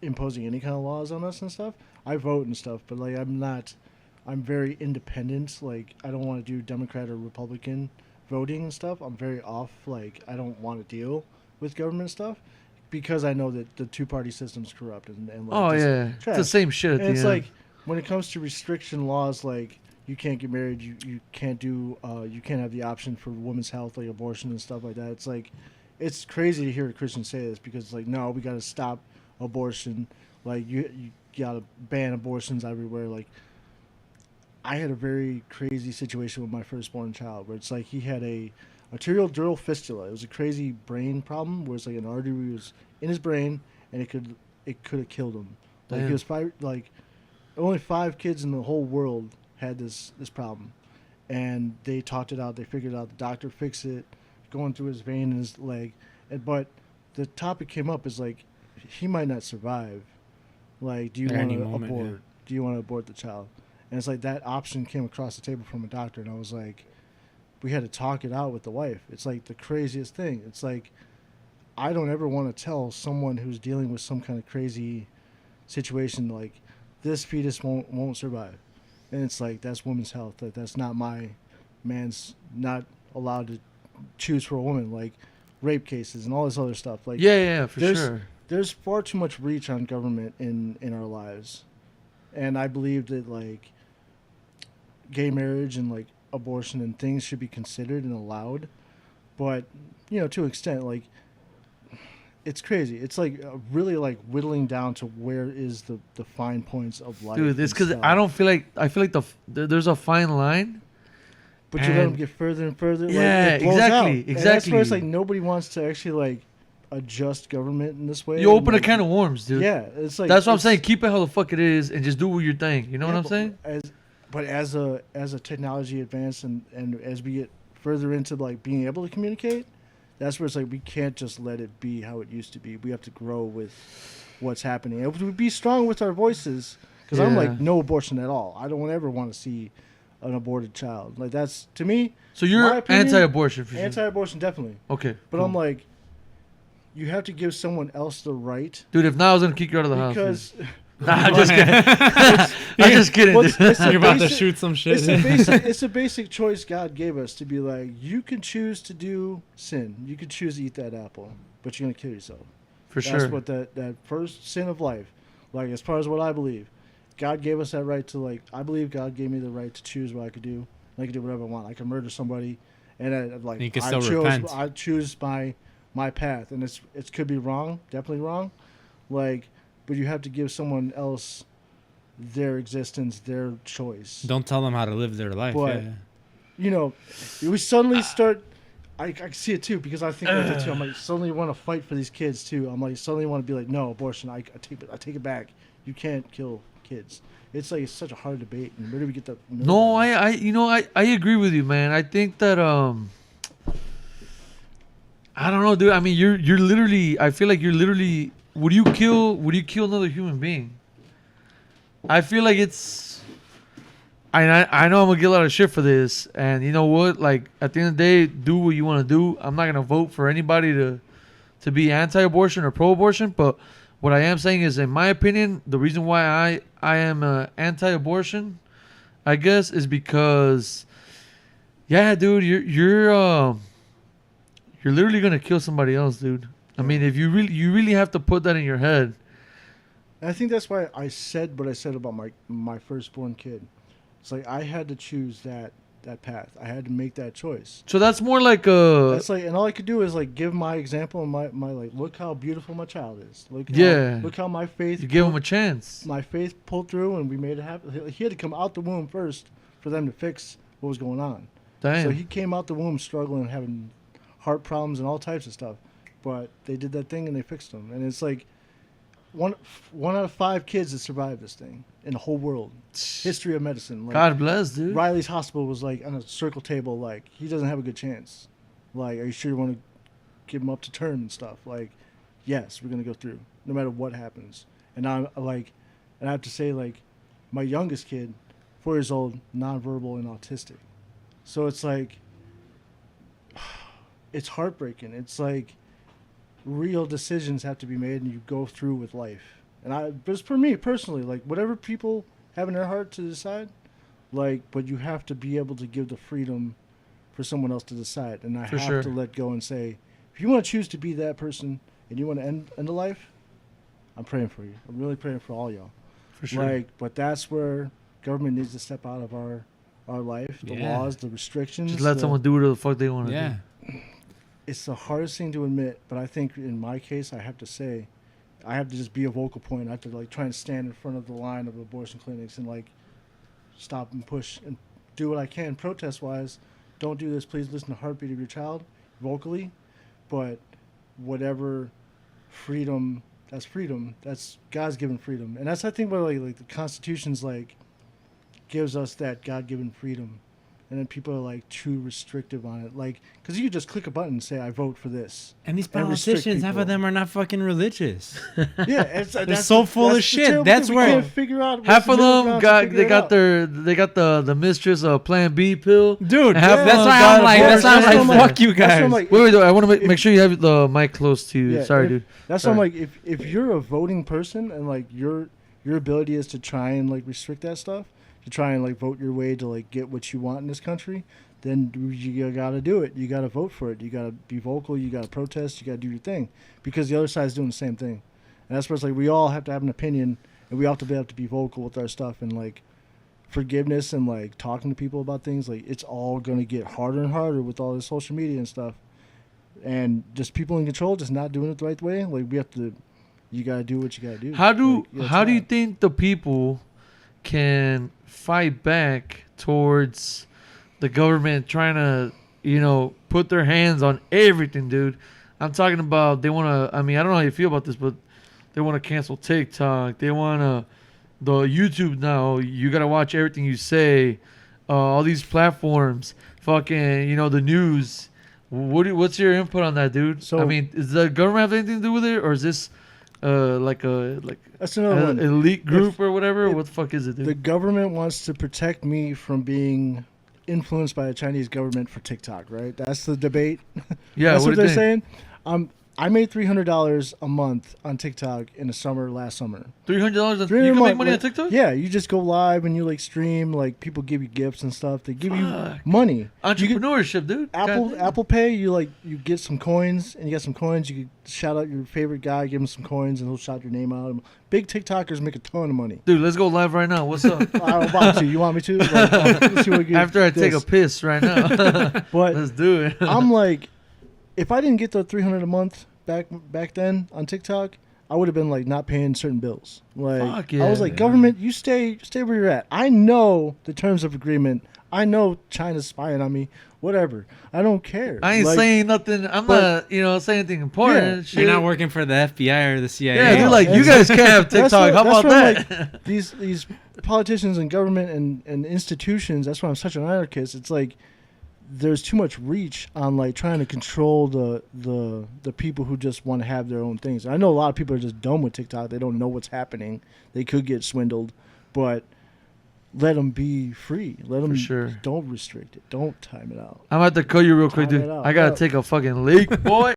imposing any kind of laws on us and stuff. I vote and stuff, but like I'm very independent. Like I don't want to do Democrat or Republican voting and stuff. I'm very off. Like I don't want to deal with government stuff because I know that the two-party system's corrupt and like, Oh yeah, trash. it's the same shit at And the it's end. like when it comes to restriction laws, like you can't get married, you can't do, you can't have the option for women's health, like abortion and stuff like that. It's like, it's crazy to hear a Christian say this because it's like, no, we got to stop abortion. Like you got to ban abortions everywhere. Like I had a very crazy situation with my firstborn child where it's like he had a arterial dural fistula. It was a crazy brain problem where it's like an artery was in his brain and it could have killed him. Like he was only 5 kids in the whole world had this problem, and they talked it out. They figured it out. The doctor fixed it, going through his vein in his leg, but the topic came up is like he might not survive. Like, do you want to abort? Yeah. Do you want to abort the child? And it's like that option came across the table from a doctor, and I was like, we had to talk it out with the wife. It's like the craziest thing. It's like I don't ever want to tell someone who's dealing with some kind of crazy situation like this fetus won't survive. And it's like, that's women's health. That's not man's not allowed to choose for a woman, like rape cases and all this other stuff. Like yeah, for sure. There's far too much reach on government in our lives. And I believe that like gay marriage and like abortion and things should be considered and allowed. But, to an extent, like it's crazy. It's like really like whittling down to where is the fine points of life. Dude, it's because I feel like there's a fine line. But you let them get further and further. Yeah, like, it blows out. exactly. And that's where it's like nobody wants to actually like adjust government in this way. You open like, a can of worms, dude. Yeah, it's like that's what I'm saying. Keep it how the fuck it is and just do your thing. You know what I'm saying? But as a technology advances and as we get further into like being able to communicate, that's where it's like we can't just let it be how it used to be. We have to grow with what's happening. And we be strong with our voices because I'm like no abortion at all. I don't ever want to see an aborted child. Like that's to me. So you're anti-abortion for sure. Anti-abortion, definitely. Okay. But cool. I'm like, you have to give someone else the right. Dude, if not, I was gonna kick you out of the house. Because. Nah, I'm just kidding. I'm just kidding. Well, dude. You're about to shoot some shit. It's a basic choice God gave us to be like, you can choose to do sin. You can choose to eat that apple, but you're going to kill yourself. For That's sure. what that first sin of life, like as far as what I believe, God gave us that right to like, I believe God gave me the right to choose what I could do. I could do whatever I want. I could murder somebody and you can still repent. I choose my path. And it could be wrong, definitely wrong. Like, but you have to give someone else their existence, their choice. Don't tell them how to live their life. But, yeah. We suddenly start. I see it too because I think about it too. I'm like suddenly want to fight for these kids too. I'm like suddenly want to be like, no, abortion. I take it back. You can't kill kids. It's like it's such a hard debate. And where do we get that? No, I agree with you, man. I think that I don't know, dude. I mean, you're literally. I feel like you're literally. Would you kill another human being? I feel like it's. I know I'm gonna get a lot of shit for this, and you know what? Like at the end of the day, do what you want to do. I'm not gonna vote for anybody to be anti-abortion or pro-abortion, but what I am saying is, in my opinion, the reason why I am anti-abortion, I guess, is because, yeah, dude, you're literally gonna kill somebody else, dude. I mean, if you really have to put that in your head, And I think that's why I said what I said about my firstborn kid. It's like I had to choose that path. I had to make that choice. So that's more like a. That's like, and all I could do is like give my example and my like, look how beautiful my child is. Look how my faith. You give him a chance. My faith pulled through, and we made it happen. He had to come out the womb first for them to fix what was going on. Damn. So he came out the womb struggling, having heart problems and all types of stuff. But they did that thing and they fixed him. And it's like one out of 5 kids that survived this thing in the whole world. History of medicine. Like, God bless, dude. Riley's hospital was like on a circle table, like, he doesn't have a good chance. Like, are you sure you want to give him up to term and stuff? Like, yes, we're going to go through no matter what happens. And I'm like, and I have to say, like, my youngest kid, 4 years old, nonverbal and autistic. So it's like, it's heartbreaking. It's like real decisions have to be made and you go through with life. And but it's for me personally, like whatever people have in their heart to decide, like, but you have to be able to give the freedom for someone else to decide. And I have to let go and say, if you want to choose to be that person and you want to end the life, I'm praying for you. I'm really praying for all y'all. For sure. Like, but that's where government needs to step out of our life, the laws, the restrictions. Just let someone do whatever the fuck they want to do. It's the hardest thing to admit, but I think in my case, I have to say, I have to just be a vocal point. I have to like try and stand in front of the line of abortion clinics and like stop and push and do what I can protest-wise. Don't do this. Please listen to the heartbeat of your child vocally, but whatever freedom, that's freedom. That's God's given freedom, and that's I think what like the Constitution's like gives us that God-given freedom. And then people are like too restrictive on it, like because you just click a button and say I vote for this. And these politicians, half of them are not fucking religious. Yeah, they're so full of shit. That's we where can't figure out. Half of them got the mistress Plan B pill, dude. That's why I'm like, fuck you guys. Wait, I want to make sure you have the mic close to you. Yeah, Sorry, dude. That's why I'm like, if you're a voting person and like your ability is to try and like restrict that stuff, to try and like vote your way to like get what you want in this country, then you gotta do it. You gotta vote for it. You gotta be vocal. You gotta protest. You gotta do your thing because the other side's doing the same thing. And that's where it's like we all have to have an opinion and we all have to be able to be vocal with our stuff and like forgiveness and like talking to people about things. Like it's all gonna get harder and harder with all this social media and stuff. And just people in control just not doing it the right way. Like we have to. You gotta do what you gotta do. How do you think the people can fight back towards the government trying to, put their hands on everything, dude? I'm talking about they want to, I don't know how you feel about this, but they want to cancel TikTok. They want to, the YouTube now, you got to watch everything you say. All these platforms, fucking, the news. What's your input on that, dude? So, does the government have anything to do with it, or is this that's another one. Elite group or whatever? What the fuck is it, dude? The government wants to protect me from being influenced by the Chinese government for TikTok, right? That's the debate. Yeah, that's what they're saying. I made $300 a month on TikTok in the summer, last summer. $300? You can make money on TikTok? Yeah, you just go live and you like stream, like people give you gifts and stuff. They give you money. Entrepreneurship, dude. Apple Pay, you get some coins and you get some coins. You can shout out your favorite guy, give him some coins, and he'll shout your name out. Big TikTokers make a ton of money. Dude, let's go live right now. What's up? I'm about to. You want me to? Let's see what After I take a piss right now. But let's do it. I'm like, if I didn't get the $300 a month back then on TikTok, I would have been like not paying certain bills. Like fuck yeah, I was like, government, you stay where you're at. I know the terms of agreement. I know China's spying on me. Whatever. I don't care. I ain't saying nothing. I'm not, saying anything important. Yeah. You're not working for the FBI or the CIA. Yeah, they're like, you guys can't have TikTok. How about that? Like, these politicians and government and institutions. That's why I'm such an anarchist. It's like there's too much reach on like trying to control the people who just want to have their own things. I know a lot of people are just dumb with TikTok. They don't know what's happening. They could get swindled, but let them be free. Let them. Don't restrict it. Don't time it out. I'm about to cut you real quick, dude. I gotta take a fucking leak, boy.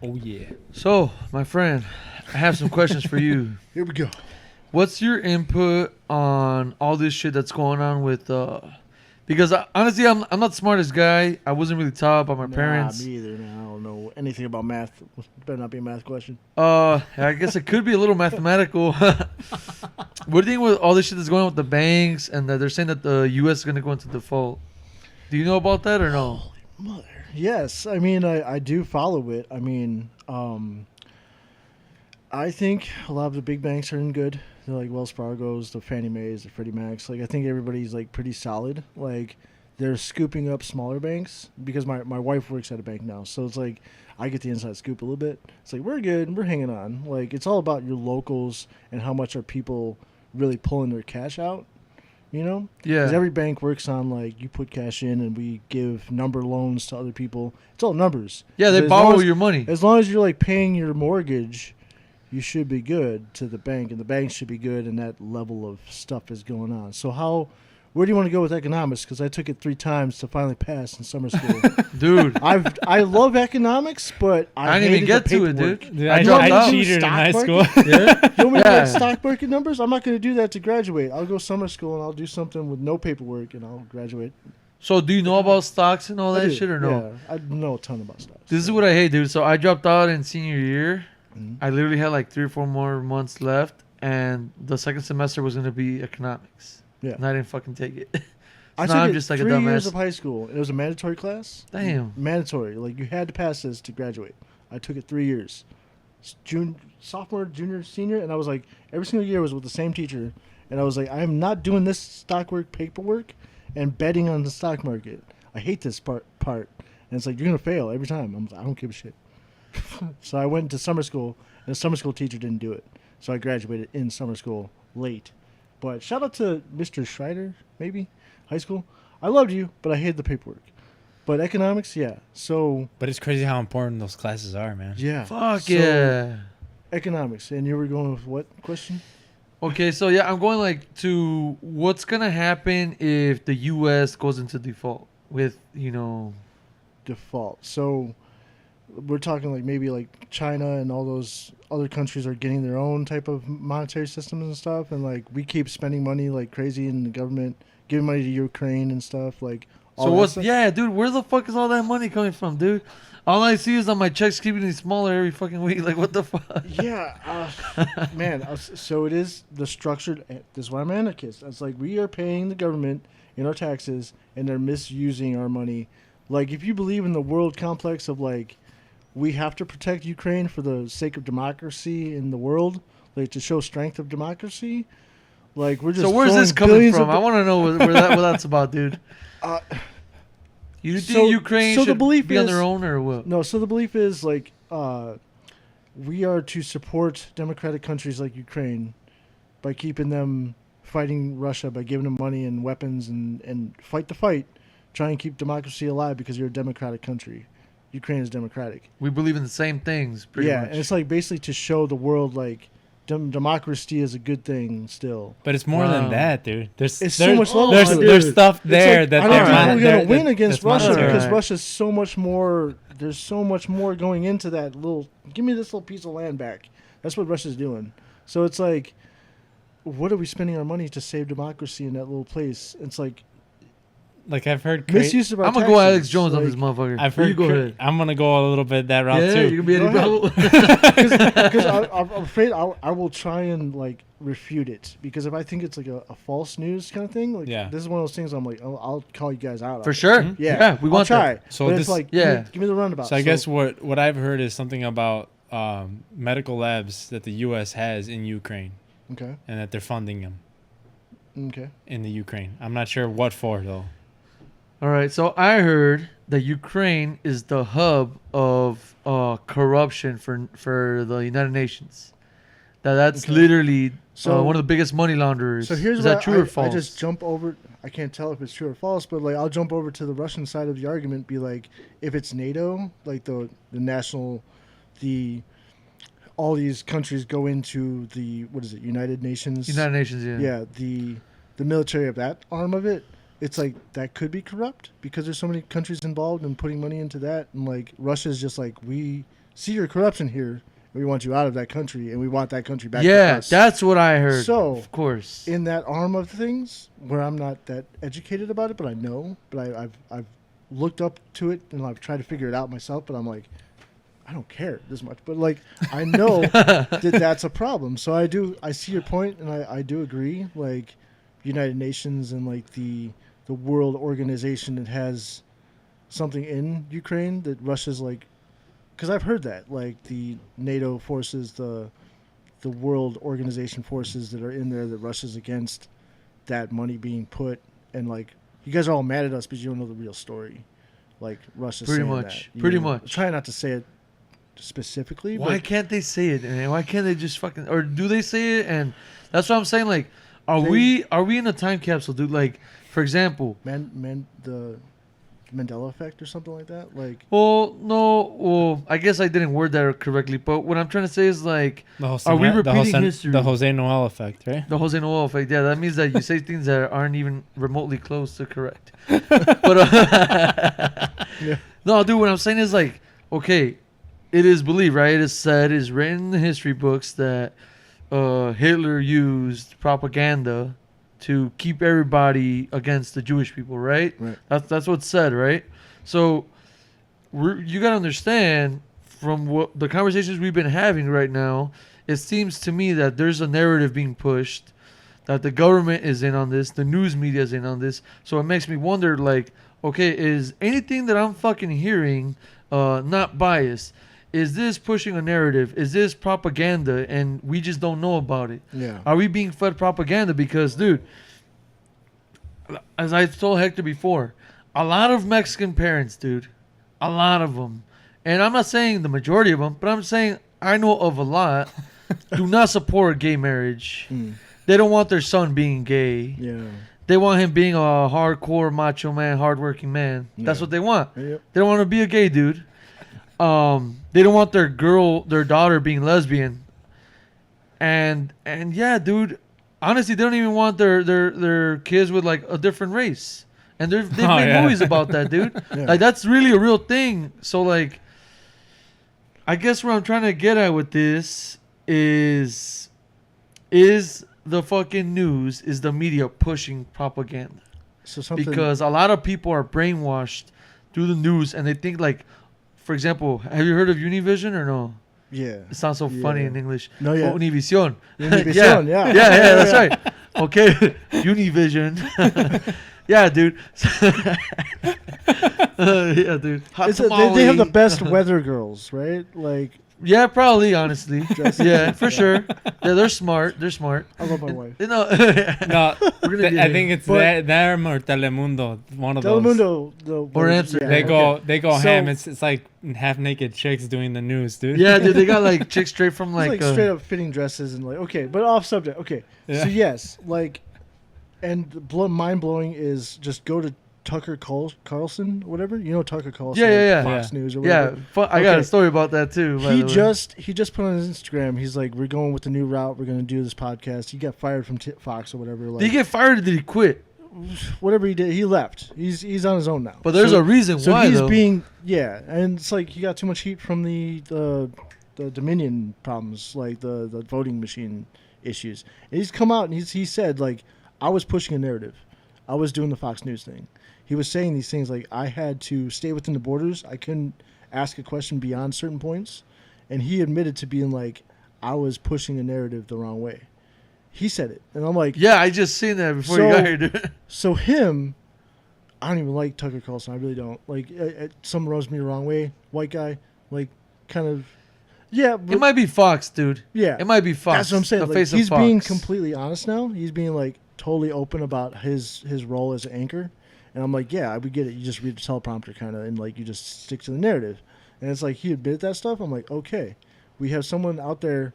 Oh yeah. So, my friend, I have some questions for you. Here we go. What's your input on all this shit that's going on with? Because honestly, I'm not the smartest guy. I wasn't really taught by my parents. Me either, man. I don't know anything about math. Better not be a math question. I guess it could be a little mathematical. What do you think with all this shit that's going on with the banks and that they're saying that the U.S. is going to go into default? Do you know about that or no? Holy mother. Yes, I mean I do follow it. I mean, I think a lot of the big banks are in good. They're like Wells Fargo's, the Fannie Mae's, the Freddie Mac's. Like I think everybody's like pretty solid. Like they're scooping up smaller banks because my wife works at a bank now, so it's like I get the inside scoop a little bit. It's like we're good, we're hanging on. Like it's all about your locals and how much are people really pulling their cash out. You know? Yeah. Because every bank works on, like, you put cash in and we give number loans to other people. It's all numbers. Yeah, they As borrow long as- your money. As long as you're, like, paying your mortgage, you should be good to the bank, and the bank should be good, and that level of stuff is going on. So where do you want to go with economics? Because I took it 3 times to finally pass in summer school. Dude. I love economics, but I didn't even hated get the to it, paperwork. dude. Dude, I I, dropped I out. cheated in Stock high school. market? Yeah. You want me to Yeah. write stock market numbers? I'm not going to do that to graduate. I'll go summer school and I'll do something with no paperwork and I'll graduate. So do you know about stocks and all I that do. shit or no? Yeah, I know a ton about stocks. This is what I hate, dude. So I dropped out in senior year. Mhm. I literally had like 3 or 4 more months left, and the second semester was going to be economics. Yeah. And I didn't fucking take it. I now took I'm it just like a 3 years dumbass. of high school. And it was a mandatory class. Damn. Mandatory. Like, you had to pass this to graduate. I took it 3 years. Sophomore, junior, senior, and I was like, every single year was with the same teacher. And I was like, I am not doing this stock work paperwork and betting on the stock market. I hate this part. And it's like, you're going to fail every time. I'm like, I don't give a shit. So I went to summer school, and the summer school teacher didn't do it. So I graduated in summer school late. But shout out to Mr. Schreider, maybe, high school. I loved you, but I hated the paperwork. But economics, yeah. So, But it's crazy how important those classes are, man. yeah. Fuck So, yeah. Economics. And you were going with what question? Okay, so yeah, I'm going like to what's going to happen if the U.S. goes into default with, Default. So we're talking like maybe like China and all those other countries are getting their own type of monetary systems and stuff. And like we keep spending money like crazy in the government, giving money to Ukraine and stuff. Like, all So that what's stuff. yeah, dude? Where the fuck is all that money coming from, dude? All I see is on my checks keeping it smaller every fucking week. Like, what the fuck? Yeah, man. So it is the structured. This is why I'm an anarchist. It's like we are paying the government in our taxes, and they're misusing our money. Like, if you believe in the world complex of like, we have to protect Ukraine for the sake of democracy in the world, like to show strength of democracy. Like we're just. So where's this throwing coming billions from? of I want to know what that's about, dude. Uh, You so- think Ukraine so the should belief be on is- their own or what? No, so the belief is like we are to support democratic countries like Ukraine by keeping them fighting Russia, by giving them money and weapons and fight the fight, try and keep democracy alive because you're a democratic country. Ukraine is democratic. We believe in the same things, pretty Yeah, much. and it's like basically to show the world like democracy is a good thing still. But it's more Wow. than that, dude. It's so much levels there's, to it. there's stuff It's there like, that I they're don't think not- we're that- gonna win that- against that's Russia monetary. because Right. Russia's so much more. There's so much more going into that little. Give me this little piece of land back. That's what Russia's doing. So it's like, what are we spending our money to save democracy in that little place? It's like Like I've heard misuse of our I'm gonna go taxes. Alex Jones on Like, this motherfucker. I've You heard go ahead. I'm gonna go a little bit that route Yeah, too. you can be Go Eddie ahead. Bravo. Because I'm afraid I will try and like refute it because if I think it's like a false news kind of thing, like Yeah. this is one of those things I'm like I'll call you guys out on For it. sure. Mhm. Yeah, we I'll want try. that. So but this- it's like yeah. give me the runabout. So I guess what I've heard is something about medical labs that the U.S. has in Ukraine Okay. and that they're funding them Okay. in the Ukraine. I'm not sure what for though. All right, so I heard that Ukraine is the hub of corruption for the United Nations. That's Okay. literally So- one of the biggest money launderers. So here's is what that true or false? I just jump over. I can't tell if it's true or false, but like I'll jump over to the Russian side of the argument. Be like, if it's NATO, like the national, all these countries go into the what is it, United Nations? United Nations, yeah. Yeah, the military of that arm of it. It's like that could be corrupt because there's so many countries involved and putting money into that, and like Russia's just like we see your corruption here, We want you out of that country, and we want that country back to Yeah, us. that's what I heard. So, of course. in that arm of things, where I'm not that educated about it, but I know, but I've looked up to it, and I've tried to figure it out myself, but I'm like, I don't care this much. But, like, I know that that's a problem. So I see your point, and I do agree. Like, United Nations and, like, the world organization that has something in Ukraine that Russia's, like, because I've heard that, like, the NATO forces, the world organization forces that are in there that Russia's against that money being put, and, like, you guys are all mad at us because you don't know the real story. Like, Russia's Pretty saying much. that. Pretty know, much. Try not to say it specifically. Why but can't they say it, man? Why can't they just fucking, or do they say it? And that's what I'm saying. Like, are we in a time capsule, dude? Like, for example, the Mandela effect or something like that? Like, well, no, well, I guess I didn't word that correctly, but what I'm trying to say is, like, are we repeating history? The Jose Noel effect, right? The Jose Noel effect. Yeah, that means that you say things that aren't even remotely close to correct. But yeah. no, dude, what I'm saying is, like, okay, it is believed, right? It is said, it is written in the history books that Hitler used propaganda to keep everybody against the Jewish people, right? Right. That's what's said, right? So you got to understand, from what the conversations we've been having right now, it seems to me that there's a narrative being pushed, that the government is in on this, the news media is in on this. So it makes me wonder, like, okay, is anything that I'm fucking hearing not biased? Is this pushing a narrative? Is this propaganda and we just don't know about it? Yeah. Are we being fed propaganda? Because, dude, as I told Hector before, a lot of Mexican parents, dude, a lot of them, and I'm not saying the majority of them, but I'm saying I know of a lot, do not support gay marriage. They don't want their son being gay. Yeah. They want him being a hardcore macho man, hardworking man. That's what they want. Yep. They don't want to be a gay dude. They don't want their daughter being lesbian. And yeah, dude, honestly, they don't even want their kids with, like, a different race. And they've made movies about that, dude. Yeah. Like, that's really a real thing. So, like, I guess what I'm trying to get at with this is the fucking news, is the media pushing propaganda? So something, Because a lot of people are brainwashed through the news, and they think, like, for example, have you heard of Univision or no? yeah. It sounds so funny in English. No, yeah. Univision. Univision, yeah. Yeah, that's right. Okay, Univision. Yeah, dude. Yeah, dude. Hot They have the tamale. best weather girls, right? Like, Yeah, probably, honestly. Just- Yeah, for sure. Yeah, they're smart. They're smart. I love my wife. You know, No, We're gonna be I here. think it's But- them or Telemundo. One of those. Telemundo, Or Amsterdam. They go So- ham. It's like half naked chicks doing the news, dude. yeah, dude, they got, like, chicks straight from, It's like, like straight up fitting dresses and, like, okay, but off subject. Okay, Yeah. so yes, like, and mind blowing is just go to Tucker Carlson, whatever, you know, Tucker Carlson, Yeah. Fox News or Yeah, whatever. I got Okay. a story about that too. By He the way. just put on his Instagram. He's like, we're going with the new route. We're going to do this podcast. He got fired from Fox or whatever. Like, Did he get fired or did he quit? whatever he did, he left. He's on his own now. But there's a reason So why, he's though. being and it's like he got too much heat from the Dominion problems, like the voting machine issues. And he's come out and he said, like, I was pushing a narrative. I was doing the Fox News thing. He was saying these things like I had to stay within the borders. I couldn't ask a question beyond certain points. And he admitted to being like, I was pushing a narrative the wrong way. He said it. And I'm like, Yeah, I just seen that before you got here, dude. so him, I don't even like Tucker Carlson. I really don't. Like, some rubs me the wrong way. White guy, like, kind of, yeah. But, It might be Fox, dude. yeah. It might be Fox. That's what I'm saying. The Like, face he's of Fox. being completely honest now. He's being, like, totally open about his role as an anchor. And I'm like, yeah, we get it. You just read the teleprompter kind of, and, like, you just stick to the narrative. And it's like he admitted that stuff. I'm like, okay, we have someone out there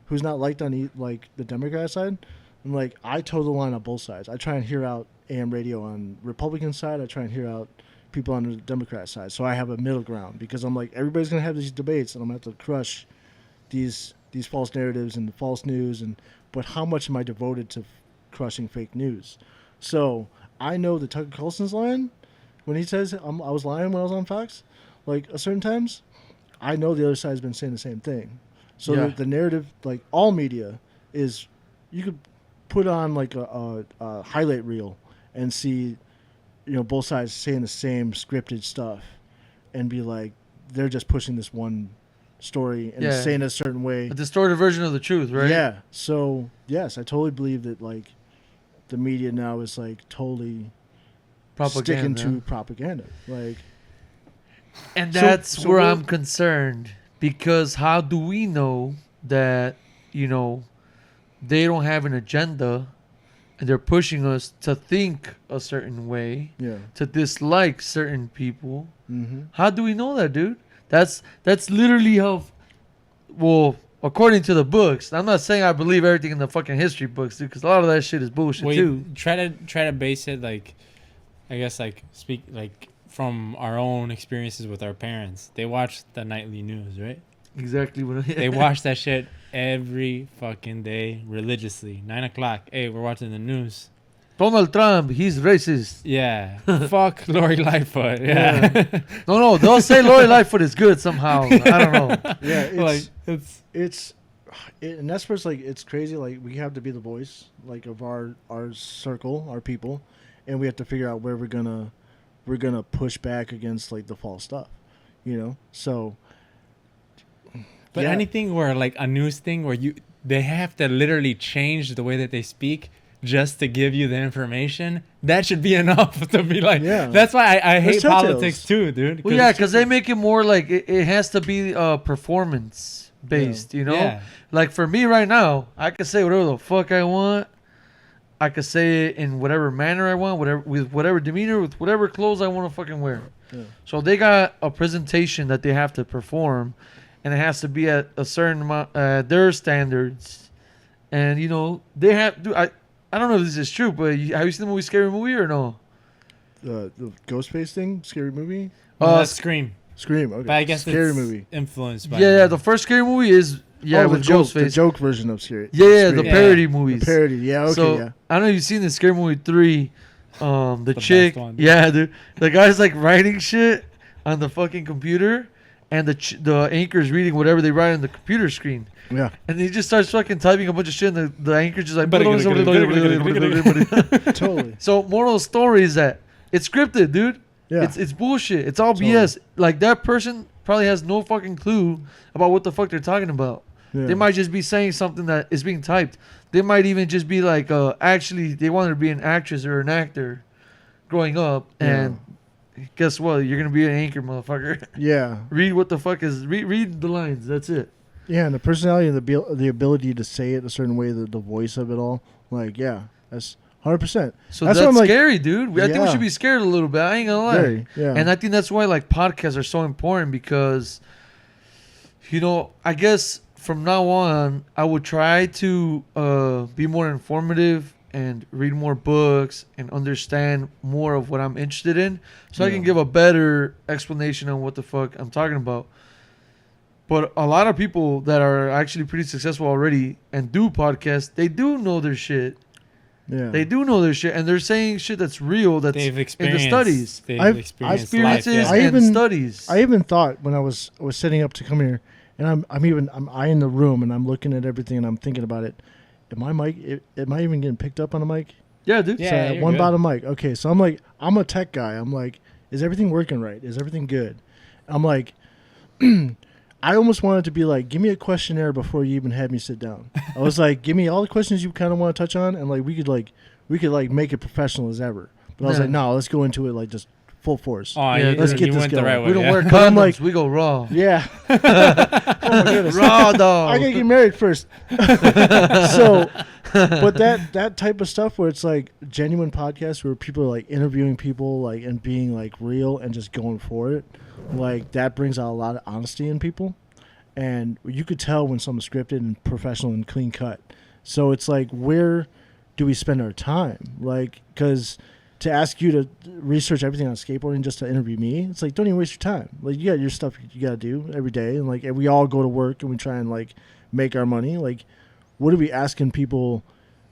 who's not liked on the Democrat side. And, like, I toe the line on both sides. I try and hear out AM radio on Republican side. I try and hear out people on the Democrat side. So I have a middle ground because I'm like, everybody's going to have these debates, and I'm going to have to crush these false narratives and the false news. But how much am I devoted to crushing fake news? So I know that Tucker Carlson's lying when he says I was lying when I was on Fox. Like, a certain times, I know the other side's been saying the same thing. So Yeah. the narrative, like all media, is you could put on like a highlight reel and see, both sides saying the same scripted stuff, and be like, they're just pushing this one story and Yeah. saying it a certain way. A distorted version of the truth, right? Yeah. So yes, I totally believe that like the media now is like totally Propaganda. sticking to propaganda. Like, And So- that's so where we're- I'm concerned, because how do we know that, they don't have an agenda and they're pushing us to think a certain way, yeah. to dislike certain people? Mm-hmm. How do we know that, dude? That's literally how, well, according to the books. I'm not saying I believe everything in the fucking history books, dude, because a lot of that shit is bullshit Well, too. try to base it like, I guess like speak like from our own experiences with our parents. They watch the nightly news, right? Exactly what They watch that shit every fucking day religiously. 9 o'clock. Hey, we're watching the news. Donald Trump, he's racist. Yeah. Fuck Lori Lightfoot. Yeah. No, they'll say Lori Lightfoot is good somehow. I don't know. Yeah. It's, like it's and that's where it's like it's crazy. Like we have to be the voice like of our circle, our people, and we have to figure out where we're gonna push back against like the false stuff, So, But anything where like a news thing where they have to literally change the way that they speak just to give you the information, that should be enough to be like. Yeah. That's why I hate There's telltales. politics too, dude. Well, yeah, because they make it more like it has to be performance based, Yeah. Like for me right now, I can say whatever the fuck I want. I could say it in whatever manner I want, with whatever demeanor, with whatever clothes I want to fucking wear. Yeah. So they got a presentation that they have to perform, and it has to be at a certain amount, their standards. And they have. Dude, I don't know if this is true, but have you seen the movie Scary Movie or no? The Ghostface thing, scary movie, That's Scream. Scream. Okay, But I guess scary it's movie. influenced by. Yeah, the first Scary Movie is with the Ghostface. joke version of scary. Yeah, Scream. the Yeah. parody The movies. parody. Yeah, okay, So yeah. I don't know if you've seen the Scary Movie 3. The best chick, one. yeah, dude, the guy's like writing shit on the fucking computer, and the anchor's reading whatever they write on the computer screen, Yeah. and he just starts fucking typing a bunch of shit, and the anchor's just like. Totally. So moral of the story is that it's scripted, dude. Yeah. It's bullshit. It's all Totally. BS. Like that person probably has no fucking clue about what the fuck they're talking about. Yeah. They might just be saying something that is being typed. They might even just be like, actually, they wanted to be an actress or an actor growing up. And guess what? You're going to be an anchor, motherfucker. Yeah. Read what the fuck is... Read the lines. That's it. Yeah, and the personality and the ability to say it a certain way, the voice of it all. Like, yeah, that's 100%. So That's that's, what I'm like- scary, dude. I think we Yeah. should be scared a little bit. I ain't going to lie. Very, yeah. And I think that's why, like, podcasts are so important because, I guess... From now on, I would try to be more informative and read more books and understand more of what I'm interested in so I can Yeah. give a better explanation on what the fuck I'm talking about. But a lot of people that are actually pretty successful already and do podcasts, they do know their shit. Yeah. They do know their shit, and they're saying shit that's real, that's They've in the experienced. studies. They've I've experienced life. Experiences Yeah. I and even- studies. I even thought when I was setting up to come here, and I'm eyeing the room and I'm looking at everything and I'm thinking about it. Am I even getting picked up on a mic? Yeah, dude. Yeah. So I had you're one good. bottom mic. Okay, so I'm like, I'm a tech guy. I'm like, is everything working right? Is everything good? I'm like, I almost wanted to be like, give me a questionnaire before you even had me sit down. I was like, give me all the questions you kind of want to touch on, and like we could make it professional as ever. But I was Yeah. like, no, let's go into it like just full force. Oh, Yeah, you, let's get you this went the going. right way. We don't yeah. wear But I'm condoms. like- We go raw. Yeah. Oh my goodness. Raw dog. I gotta get married first. So, but that type of stuff where it's like genuine podcasts where people are like interviewing people like and being like real and just going for it, like that brings out a lot of honesty in people, and you could tell when someone's scripted and professional and clean cut. So it's like, where do we spend our time? Like, because to ask you to research everything on skateboarding just to interview me, it's like, don't even waste your time. Like, you got your stuff you got to do every day, and like, and we all go to work and we try and like make our money. Like, what are we asking people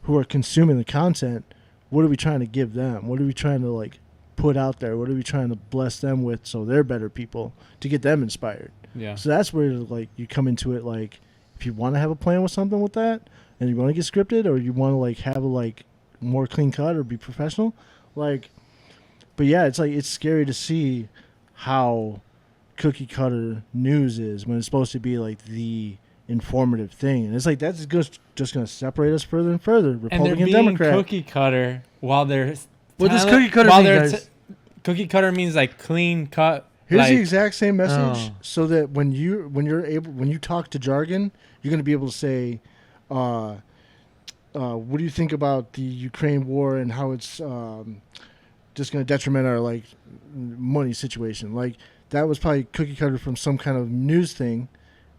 who are consuming the content? What are we trying to give them? What are we trying to like put out there? What are we trying to bless them with so they're better people to get them inspired? Yeah. So that's where like you come into it like if you want to have a plan with something with that, and you want to get scripted, or you want to like have a like more clean cut or be professional, like. But yeah, it's like it's scary to see how cookie cutter news is when it's supposed to be like the informative thing, and it's like that's just going to separate us further and further. Republican, and they're being Democrat. cookie cutter while they're. What does cookie cutter mean, guys? Cookie cutter means like clean cut. Here's like, the exact same message, so that when you talk to Jargon, you're going to be able to say, what do you think about the Ukraine war and how it's just going to detriment our like money situation? Like that was probably cookie cutter from some kind of news thing,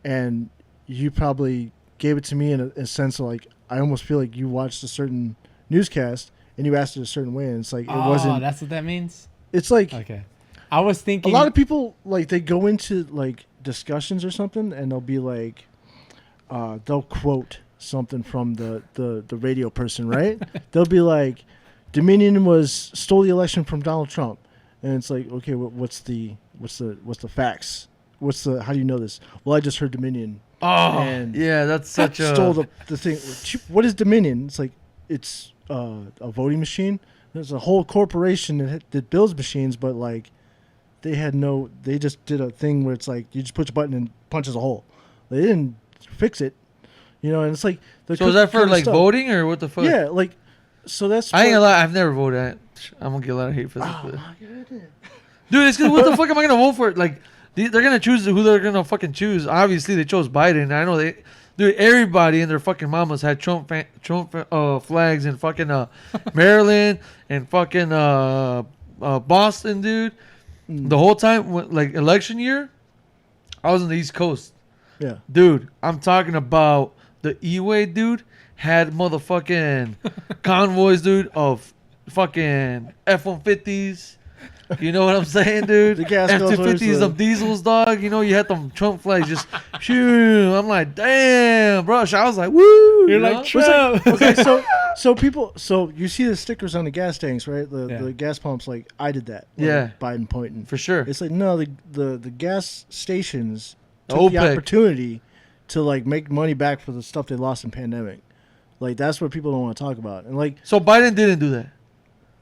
and you probably gave it to me in a sense of like I almost feel like you watched a certain newscast and you asked it a certain way, and it's like it wasn't. Oh, that's what that means. It's like okay. I was thinking a lot of people like they go into like discussions or something, and they'll be like, they'll quote something from the radio person, right? They'll be like, Dominion stole the election from Donald Trump, and it's like, okay, what's the facts? How do you know this? Well, I just heard Dominion. Oh, and yeah, that's such a stole the thing. What is Dominion? It's like it's a voting machine. There's a whole corporation that builds machines, but like they just did a thing where it's like you just push a button and punches a hole. They didn't fix it, and it's like. So is that for like voting or what the fuck? Yeah, like so that's. I ain't gonna lie, I've never voted. I'm gonna get a lot of hate for this. Oh my God. Dude, it's what the fuck am I gonna vote for? Like they're gonna choose who they're gonna fucking choose. Obviously, they chose Biden. I know dude, everybody and their fucking mamas had Trump flags in fucking Maryland and fucking Boston, dude. The whole time, like election year, I was on the East Coast. Yeah. Dude, I'm talking about the E-way, dude, had motherfucking convoys, dude, of fucking F-150s. You know what I'm saying, dude? The gas F-250s, them diesels, dog. You had them Trump flags just shoo. I'm like, damn, bro. I was like, woo. You're like Trump. Okay, so you see the stickers on the gas tanks, right? The gas pumps, like I did that. Yeah. Biden pointing. For sure. It's like no, the gas stations took the opportunity to like make money back for the stuff they lost in pandemic. Like that's what people don't want to talk about. And like so Biden didn't do that.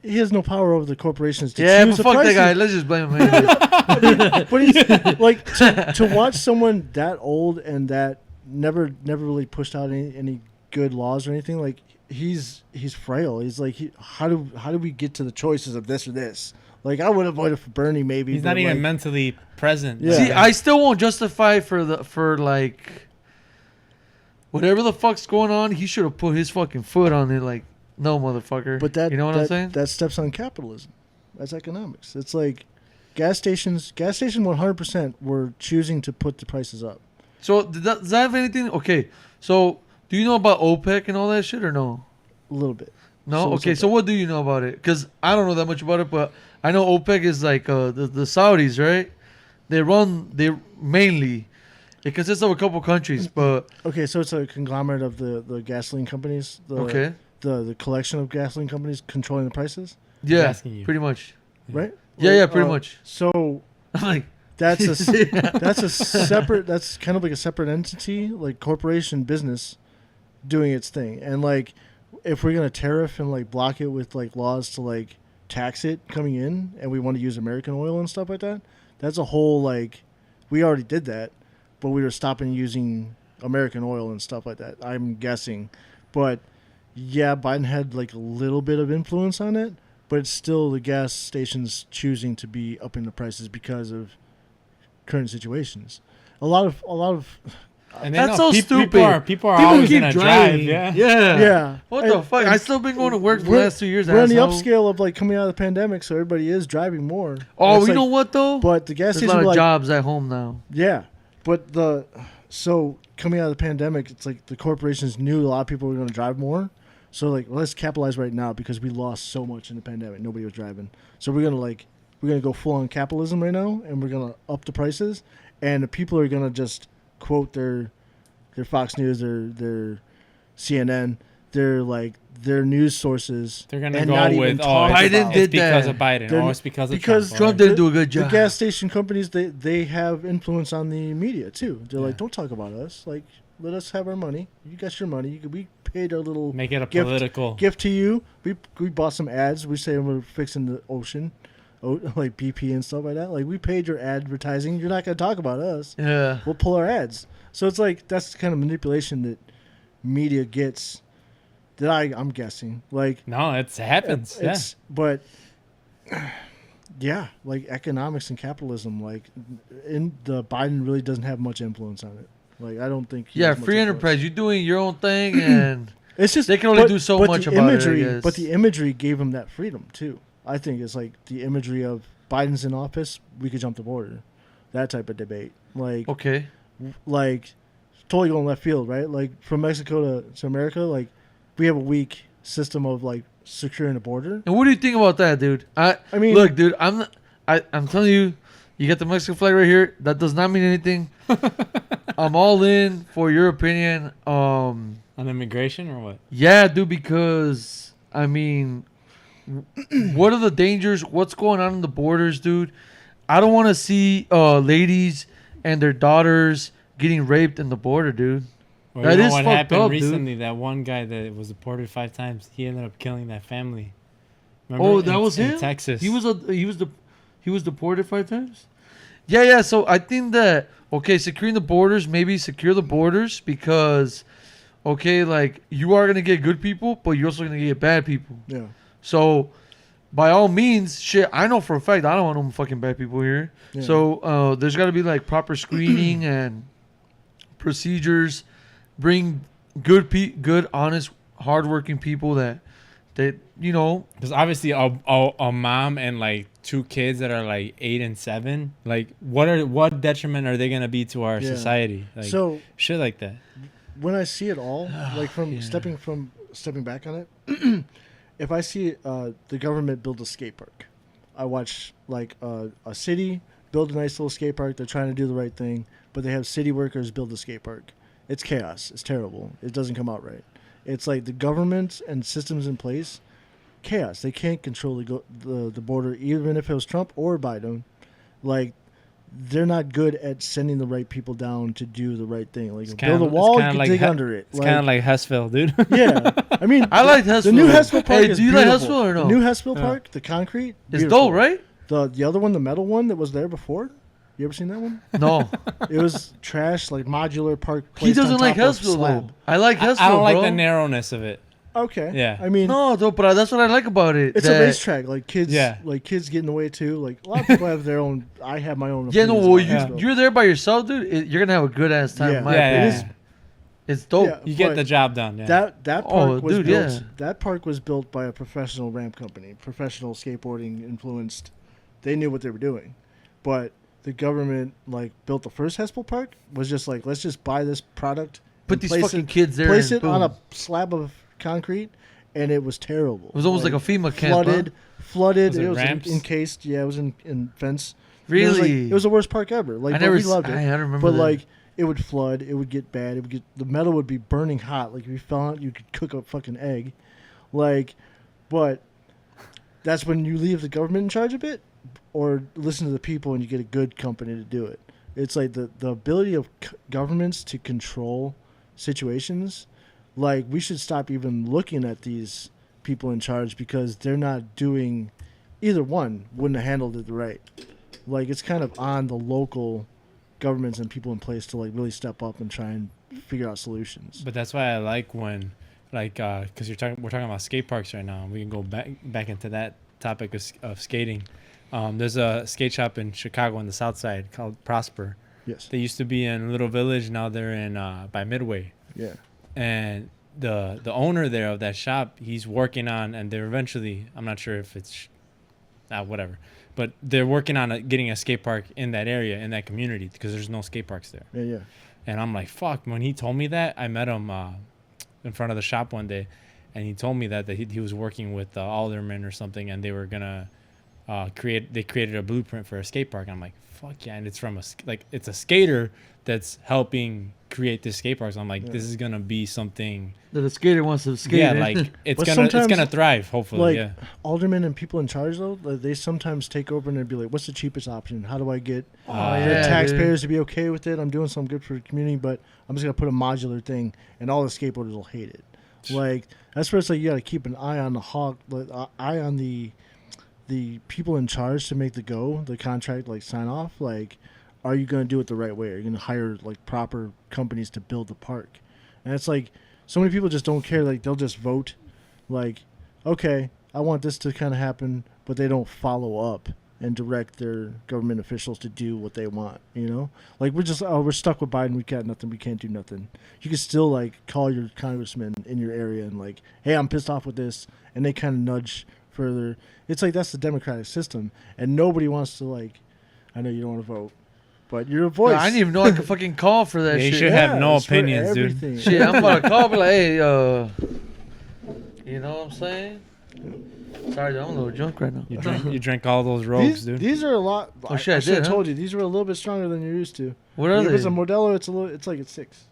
He has no power over the corporations to choose the fuck pricing. that guy. Let's just blame him. But he's like to watch someone that old and that never really pushed out any good laws or anything. Like he's frail. He's like how do we get to the choices of this or this? Like I would have voted for Bernie maybe. He's not even mentally present. Yeah. See, I still won't justify for like whatever the fuck's going on. He should have put his fucking foot on it. Like. No, motherfucker. But that, you know what I'm saying? That steps on capitalism. That's economics. It's like gas station 100% were choosing to put the prices up. So does that have anything? Okay, so do you know about OPEC and all that shit or no? A little bit. No? Okay, so what do you know about it? Because I don't know that much about it, but I know OPEC is like the Saudis, right? They mainly, it consists of a couple countries, but... Okay, so it's a conglomerate of the gasoline companies. Okay. The collection of gasoline companies controlling the prices? Yeah, pretty much. Right? Yeah, pretty much. So I'm like, that's a separate, that's kind of like a separate entity, like corporation business doing its thing. And like, if we're going to tariff and like block it with like laws to like tax it coming in and we want to use American oil and stuff like that, that's a whole like, we already did that, but we were stopping using American oil and stuff like that, I'm guessing. But yeah, Biden had like a little bit of influence on it, but it's still the gas stations choosing to be upping the prices because of current situations. A lot of and that's so stupid. People are always gonna drive. Yeah. What the fuck? I still been going to work for the last 2 years. We're on the upscale of like coming out of the pandemic, so everybody is driving more. Oh, you know what though? But the gas stations a lot of jobs at home now. Yeah, but so coming out of the pandemic, it's like the corporations knew a lot of people were going to drive more. So like, let's capitalize right now because we lost so much in the pandemic. Nobody was driving. So we're gonna go full on capitalism right now, and we're gonna up the prices, and the people are gonna just quote their Fox News, their CNN, their news sources. They're gonna go with Biden did because that. Of Biden, or it's because of Trump didn't do a good job. The gas station companies they have influence on the media too. They're like, don't talk about us. Like Let us have our money. You got your money. We paid our little Make it a gift, political. gift to you. We bought some ads. We say we're fixing the ocean, like BP and stuff like that. Like we paid your advertising. You're not gonna talk about us. Yeah. We'll pull our ads. So it's like that's the kind of manipulation that media gets. That I'm guessing. Like No, it happens. but yeah, like economics and capitalism. Like in the Biden really doesn't have much influence on it. Like I don't think. He Yeah, has much free influence. enterprise. You're doing your own thing, and It's just they can only do so much the about imagery, it. I guess. But the imagery gave him that freedom too. I think it's like the imagery of Biden's in office, we could jump the border, that type of debate. Like okay. like totally going left field, right? Like from Mexico to America, like we have a weak system of like securing the border. And what do you think about that, dude? I mean, look, dude. I'm telling you, you got the Mexican flag right here. That does not mean anything. I'm all in for your opinion. On immigration or what? Yeah, dude. Because I mean, what are the dangers? What's going on in the borders, dude? I don't want to see ladies and their daughters getting raped in the border, dude. Well, That you know is what fucked happened up, dude. recently? That one guy that was deported 5 times, he ended up killing that family. Remember Oh, that in, was in him. Texas. He was deported 5 times. Yeah. So I think that securing the borders, maybe secure the borders because, like you are gonna get good people, but you're also gonna get bad people. Yeah. So, by all means, shit. I know for a fact I don't want no fucking bad people here. Yeah. So there's got to be like proper screening and procedures. Bring good, honest, hardworking people that Because obviously a mom and like 2 kids that are like 8 and 7, like what detriment are they gonna be to our Yeah. society? Like So shit like that. when I see it all, like from Yeah. stepping back on it, if I see the government build a skate park, I watch like a city build a nice little skate park. They're trying to do the right thing, but they have city workers build a skate park. It's chaos. It's terrible. It doesn't come out right. It's like the government and systems in place, chaos. They can't control the border, even if it was Trump or Biden. Like they're not good at sending the right people down to do the right thing. Like build a wall, you can dig under it. It's kind of like Hessville, dude. Yeah, I mean, I like Hessville. the new Hessville Park Hey, is do you like beautiful. Hessville or no? The new Hessville Park, the concrete, It's beautiful. dope, right? The other one, the metal one that was there before. You ever seen that one? No, It was trash, like modular park. he placed on doesn't like top of Hessville slab. though. I like Hessville, I don't like bro. the narrowness of it. Okay. Yeah. I mean, No, though, but that's what I like about it. it's that- a racetrack. Like kids, Yeah. like kids get in the way too. Like a lot of people have their own. I have my own. Yeah, no, opinions well, about Hessville. you're there by yourself, dude. You're gonna have a good ass time. Yeah. in my Yeah, opinion. yeah. It's dope. Yeah. You get But the job done. Yeah. That Oh, park was dude, built. yeah. That park was built by a professional ramp company, professional skateboarding influenced. They knew what they were doing, but the government like built the first Hespel Park was just like, let's just buy this product, Put and these place fucking it, kids there. place and it on a boom. slab of concrete, and it was terrible. It was almost like a FEMA camp. Flooded. Was it It was ramps? encased. Yeah, it was in fence. Really? It was, like, it was the worst park ever. Like, I but never. we loved it. I don't remember. But that. like, it would flood. It would get bad. It would get the metal would be burning hot. Like if you fell out, you could cook a fucking egg. Like, but that's when you leave the government in charge of it, or listen to the people and you get a good company to do it. It's like the ability of governments to control situations. Like we should stop even looking at these people in charge because they're not doing. Either one wouldn't have handled it right. Like it's kind of on the local governments and people in place to like really step up and try and figure out solutions. But that's why I like when, like, because we're talking about skate parks right now. We can go back into that topic of skating. There's a skate shop in Chicago on the south side called Prosper. Yes. They used to be in a little village. Now they're in by Midway. Yeah. And the owner there of that shop, he's working on, and they're eventually, I'm not sure if it's, whatever, but they're working on getting a skate park in that area, in that community, because there's no skate parks there. Yeah. Yeah. And I'm like, fuck. When he told me that, I met him in front of the shop one day, and he told me that he was working with aldermen or something, and they were gonna created a blueprint for a skate park. And I'm like, fuck yeah. And it's from it's a skater that's helping create this skate park. So I'm like, this is gonna be something. That a skater wants to skate. Yeah, in. like it's But gonna sometimes, thrive. Hopefully, like yeah. aldermen and people in charge though, like, they sometimes take over and they'd be like, "What's the cheapest option? How do I get Oh, the yeah, taxpayers to be okay with it? I'm doing something good for the community, but I'm just gonna put a modular thing, and all the skateboarders will hate it." Like that's where it's like you got to keep an eye on the eye on the people in charge to make the contract like sign off. Like, are you gonna do it the right way? Are you gonna hire like proper companies to build the park? And it's like so many people just don't care. Like they'll just vote, like, okay, I want this to kind of happen, but they don't follow up and direct their government officials to do what they want. You know, like we're stuck with Biden. We got nothing. We can't do nothing. You can still like call your congressman in your area and like, hey, I'm pissed off with this, and they kind of nudge further. It's like that's the democratic system, and nobody wants to like. I know you don't want to vote, but you're a voice. I didn't even know I could fucking call for that Yeah, you shit. should have no it's for opinions, dude. everything. Shit, I'm about to call, be like, hey, you know what I'm saying? Sorry, dude, I'm a little drunk right now. You drank all those rogues, dude. These are a lot. Oh, shit, I I should have did, huh? told you these were a little bit stronger than you're used to. What are If they? it's a Modelo, it's like a 6.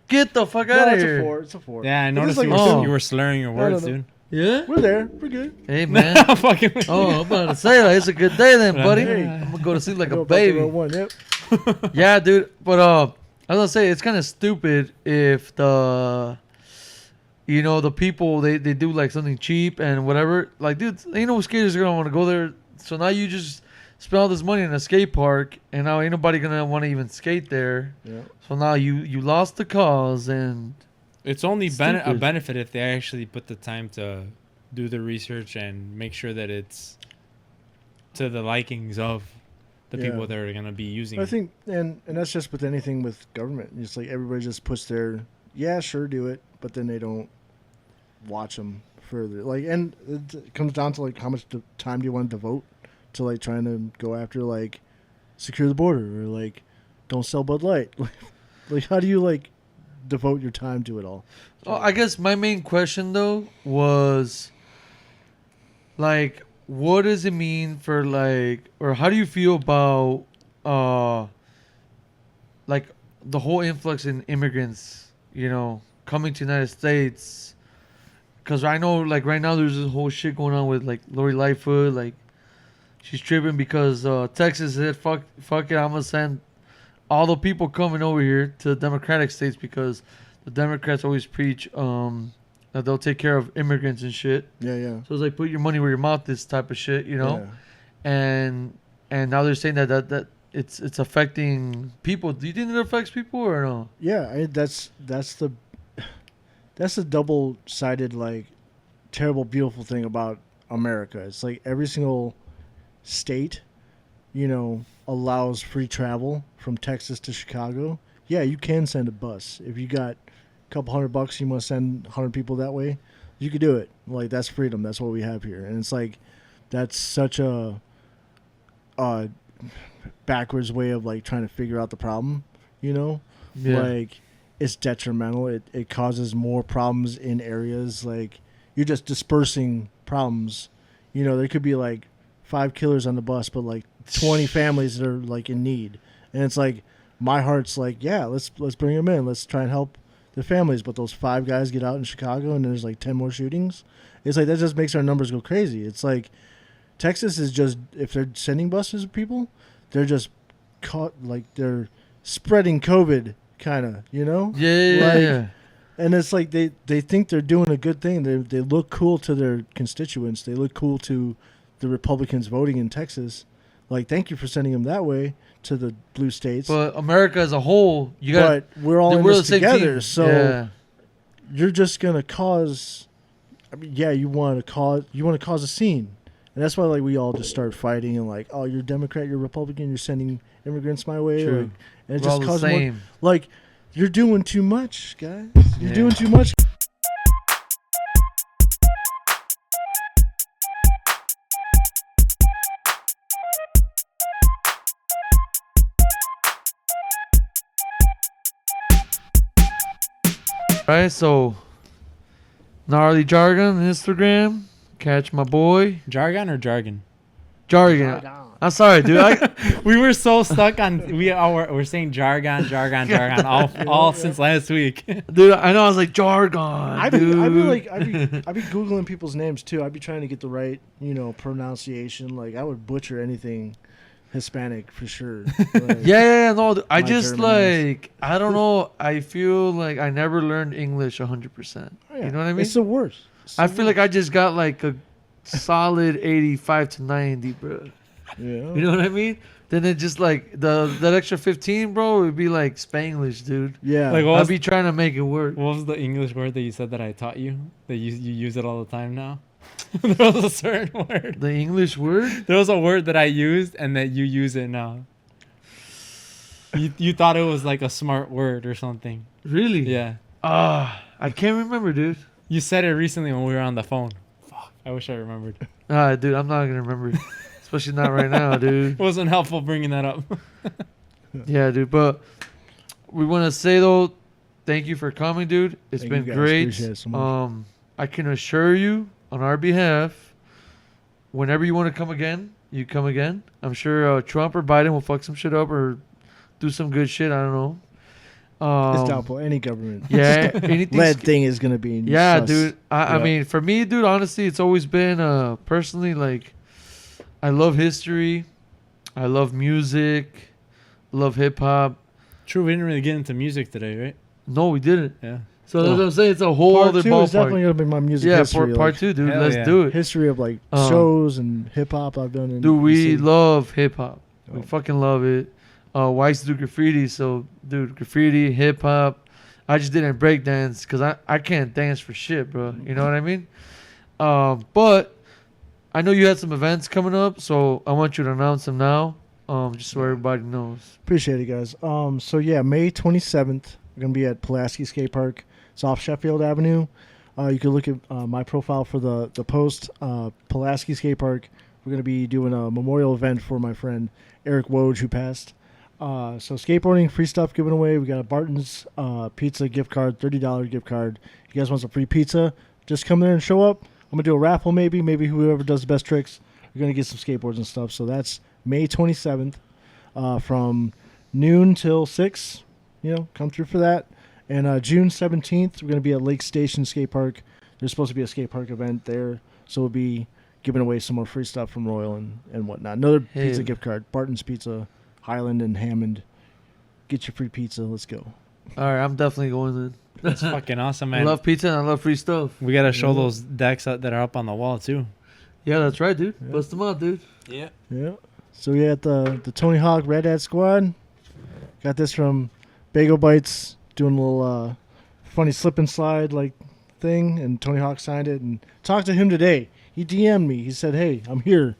Get the fuck No, out of it's here. a 4. It's a 4. Yeah, I But this noticed is you, like were, a Oh. you were slurring your words, no. dude. Yeah? We're there. We're good. Hey, man. Fucking Oh, I'm about to say, like, it's a good day then, buddy. Hey. I'm gonna go to sleep like I know a about the baby. row one. Yep. Yeah, dude. But I was gonna say it's kind of stupid if the people they do like something cheap and whatever. Like, dude, ain't no skaters are gonna want to go there. So now you just spend all this money in a skate park, and now ain't nobody gonna want to even skate there. Yeah. So now you lost the cause, and It's only a Stupid. benefit if they actually put the time to do the research and make sure that it's to the likings of the Yeah. people that are going to be using I it. think, and that's just with anything with government. It's like everybody just puts their sure, do it, but then they don't watch them further. Like, and it comes down to like how much time do you want to devote to like trying to go after like secure the border or like don't sell Bud Light. Like how do you like devote your time to it all? well, I guess my main question though was like, what does it mean for like, or how do you feel about like the whole influx in immigrants, coming to the United States? Because I know like right now there's this whole shit going on with like Lori Lightfoot, like she's tripping because Texas said fuck it, I'm gonna send all the people coming over here to the Democratic states because the Democrats always preach that they'll take care of immigrants and shit. Yeah. So it's like put your money where your mouth is type of shit, Yeah. And now they're saying that it's affecting people. Do you think it affects people or no? Yeah, that's the double-sided like terrible beautiful thing about America. It's like every single state, allows free travel from Texas to Chicago. Yeah, you can send a bus if you got a couple $100. You want to send 100 people that way. You could do it. Like that's freedom. That's what we have here, and it's like that's such a backwards way of like trying to figure out the problem. Yeah. Like it's detrimental. It causes more problems in areas like you're just dispersing problems. There could be like 5 killers on the bus, but like 20 families that are like in need, and it's like my heart's like, yeah, let's bring them in. Let's try and help the families. But those 5 guys get out in Chicago, and there's like 10 more shootings. It's like that just makes our numbers go crazy. It's like Texas is just, if they're sending buses of people, they're just caught like they're spreading COVID, kind of, Yeah. And it's like they think they're doing a good thing. They look cool to their constituents. They look cool to the Republicans voting in Texas. Like, thank you for sending them that way to the blue states. But America as a whole, you got. But we're all in we're this the same together. team. So Yeah. you're just gonna cause. I mean, yeah, you want to cause a scene, and that's why like we all just start fighting and like, oh, you're Democrat, you're Republican, you're sending immigrants my way. True. Like, and it We're all just the causes more. same. Like, you're doing too much, guys. You're Yeah. doing too much. Right, so Gnarly Jargon on Instagram. Catch my boy. Jargon or jargon? Jargon. I'm sorry, dude. We were so stuck on we're saying jargon all since last week. Dude, I know. I was like Jargon. I'd be googling people's names too. I'd be trying to get the right, pronunciation. Like I would butcher anything Hispanic for sure. Like, yeah. No, dude, I just German names. I don't know. I feel like I never learned English 100%. Yeah, You know what I mean? It's the worst. I feel like I just got like a solid 85 to 90, bro. Yeah. You know what I mean? Then it just like that extra 15, bro, would be like Spanglish, dude. Yeah. Like, I'd be trying to make it work. What was the English word that you said that I taught you? That you use it all the time now? There was a certain word. The English word? There was a word that I used and that you use it now. You thought it was like a smart word or something. Really? Yeah. I can't remember, dude. You said it recently when we were on the phone. Fuck. I wish I remembered. Dude, I'm not gonna remember. Especially not right now, dude. It wasn't helpful bringing that up. Yeah, dude. But we want to say though, thank you for coming, dude. It's Thank been you guys. great. Appreciate it so much. I can assure you, on our behalf, whenever you want to come again, you come again. I'm sure Trump or Biden will fuck some shit up or do some good shit. I don't know. It's doubtful. Any government. Yeah, anything. Lead thing is gonna be. Yeah, sus. dude. I Yeah. mean, for me, dude, honestly, it's always been personally like, I love history, I love music, love hip hop. True, we didn't really get into music today, right? No, we didn't. Yeah. So that's what I'm saying. It's a whole Part other 2 is definitely ballpark. gonna be my music Yeah, history. part like, 2, dude. Hell Let's yeah. do it. history of like Um, shows and hip hop I've done. In Dude, the we city. love hip hop. We Oh. fucking love it. I used to do graffiti, so dude, graffiti, hip hop. I just didn't break dance because I can't dance for shit, bro. You know what I mean? But I know you had some events coming up, so I want you to announce them now, just so everybody knows. Appreciate it, guys. So yeah, May 27th, we're gonna be at Pulaski Skate Park. It's off Sheffield Avenue. You can look at my profile for the post. Pulaski Skate Park. We're gonna be doing a memorial event for my friend Eric Woj, who passed. So skateboarding, free stuff given away. We got a Barton's pizza gift card, $30 gift card. You guys want some free pizza? Just come there and show up. I'm gonna do a raffle, maybe whoever does the best tricks. We're gonna get some skateboards and stuff. So that's May 27th, from noon till 6. Come through for that. And June 17th, we're gonna be at Lake Station Skate Park. There's supposed to be a skate park event there, so we'll be giving away some more free stuff from Royal and whatnot. Another pizza gift card, Barton's Pizza, Highland and Hammond. Get your free pizza. Let's go. All right, I'm definitely going then. That's fucking awesome, I man. love pizza and I love free stuff. We gotta show those decks that are up on the wall too. Yeah, that's right, dude. Yeah. Bust them out, dude. Yeah. Yeah. So we at the Tony Hawk Red Hat Squad. Got this from Bagel Bites, doing a little funny slip and slide like thing, and Tony Hawk signed it. And talked to him today. He DM'd me. He said, "Hey, I'm here.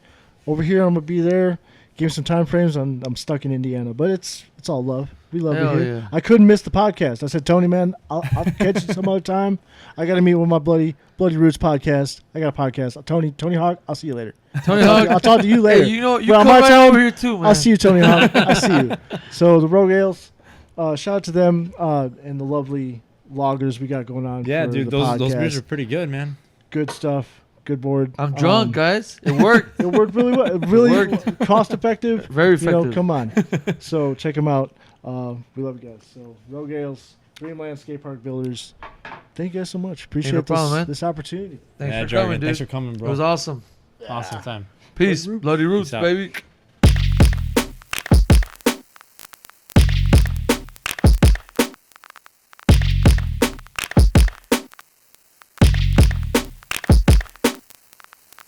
Over here, I'm gonna be there." Gave me some time frames. I'm stuck in Indiana, but it's all love. We love Hell it here. yeah. I couldn't miss the podcast. I said, Tony, man, I'll catch you some other time. I got to meet with my bloody Rootz Podcast. I got a podcast. Tony Hawk, I'll see you later. Tony Hawk, I'll talk to you later. hey, you Well, come my right time- over here too, man. I'll see you, Tony Hawk. I see you. So the Rogue Ales, shout out to them and the lovely loggers we got going on. Yeah, for dude, the those podcast. beers are pretty good, man. Good stuff. Good board. I'm drunk, guys. It worked. It worked really well. Really worked. cost effective. Very effective. Come on. So check them out. We love you guys. So Rogue Ales, Dreamland Skate Park Builders. Thank you guys so much. Appreciate no problem, man. this opportunity. Thanks Yeah, for Jargon, coming, dude. thanks for coming, bro. It was awesome. Awesome time. Peace. Bloody Roots. Bloody Roots, Peace out. baby.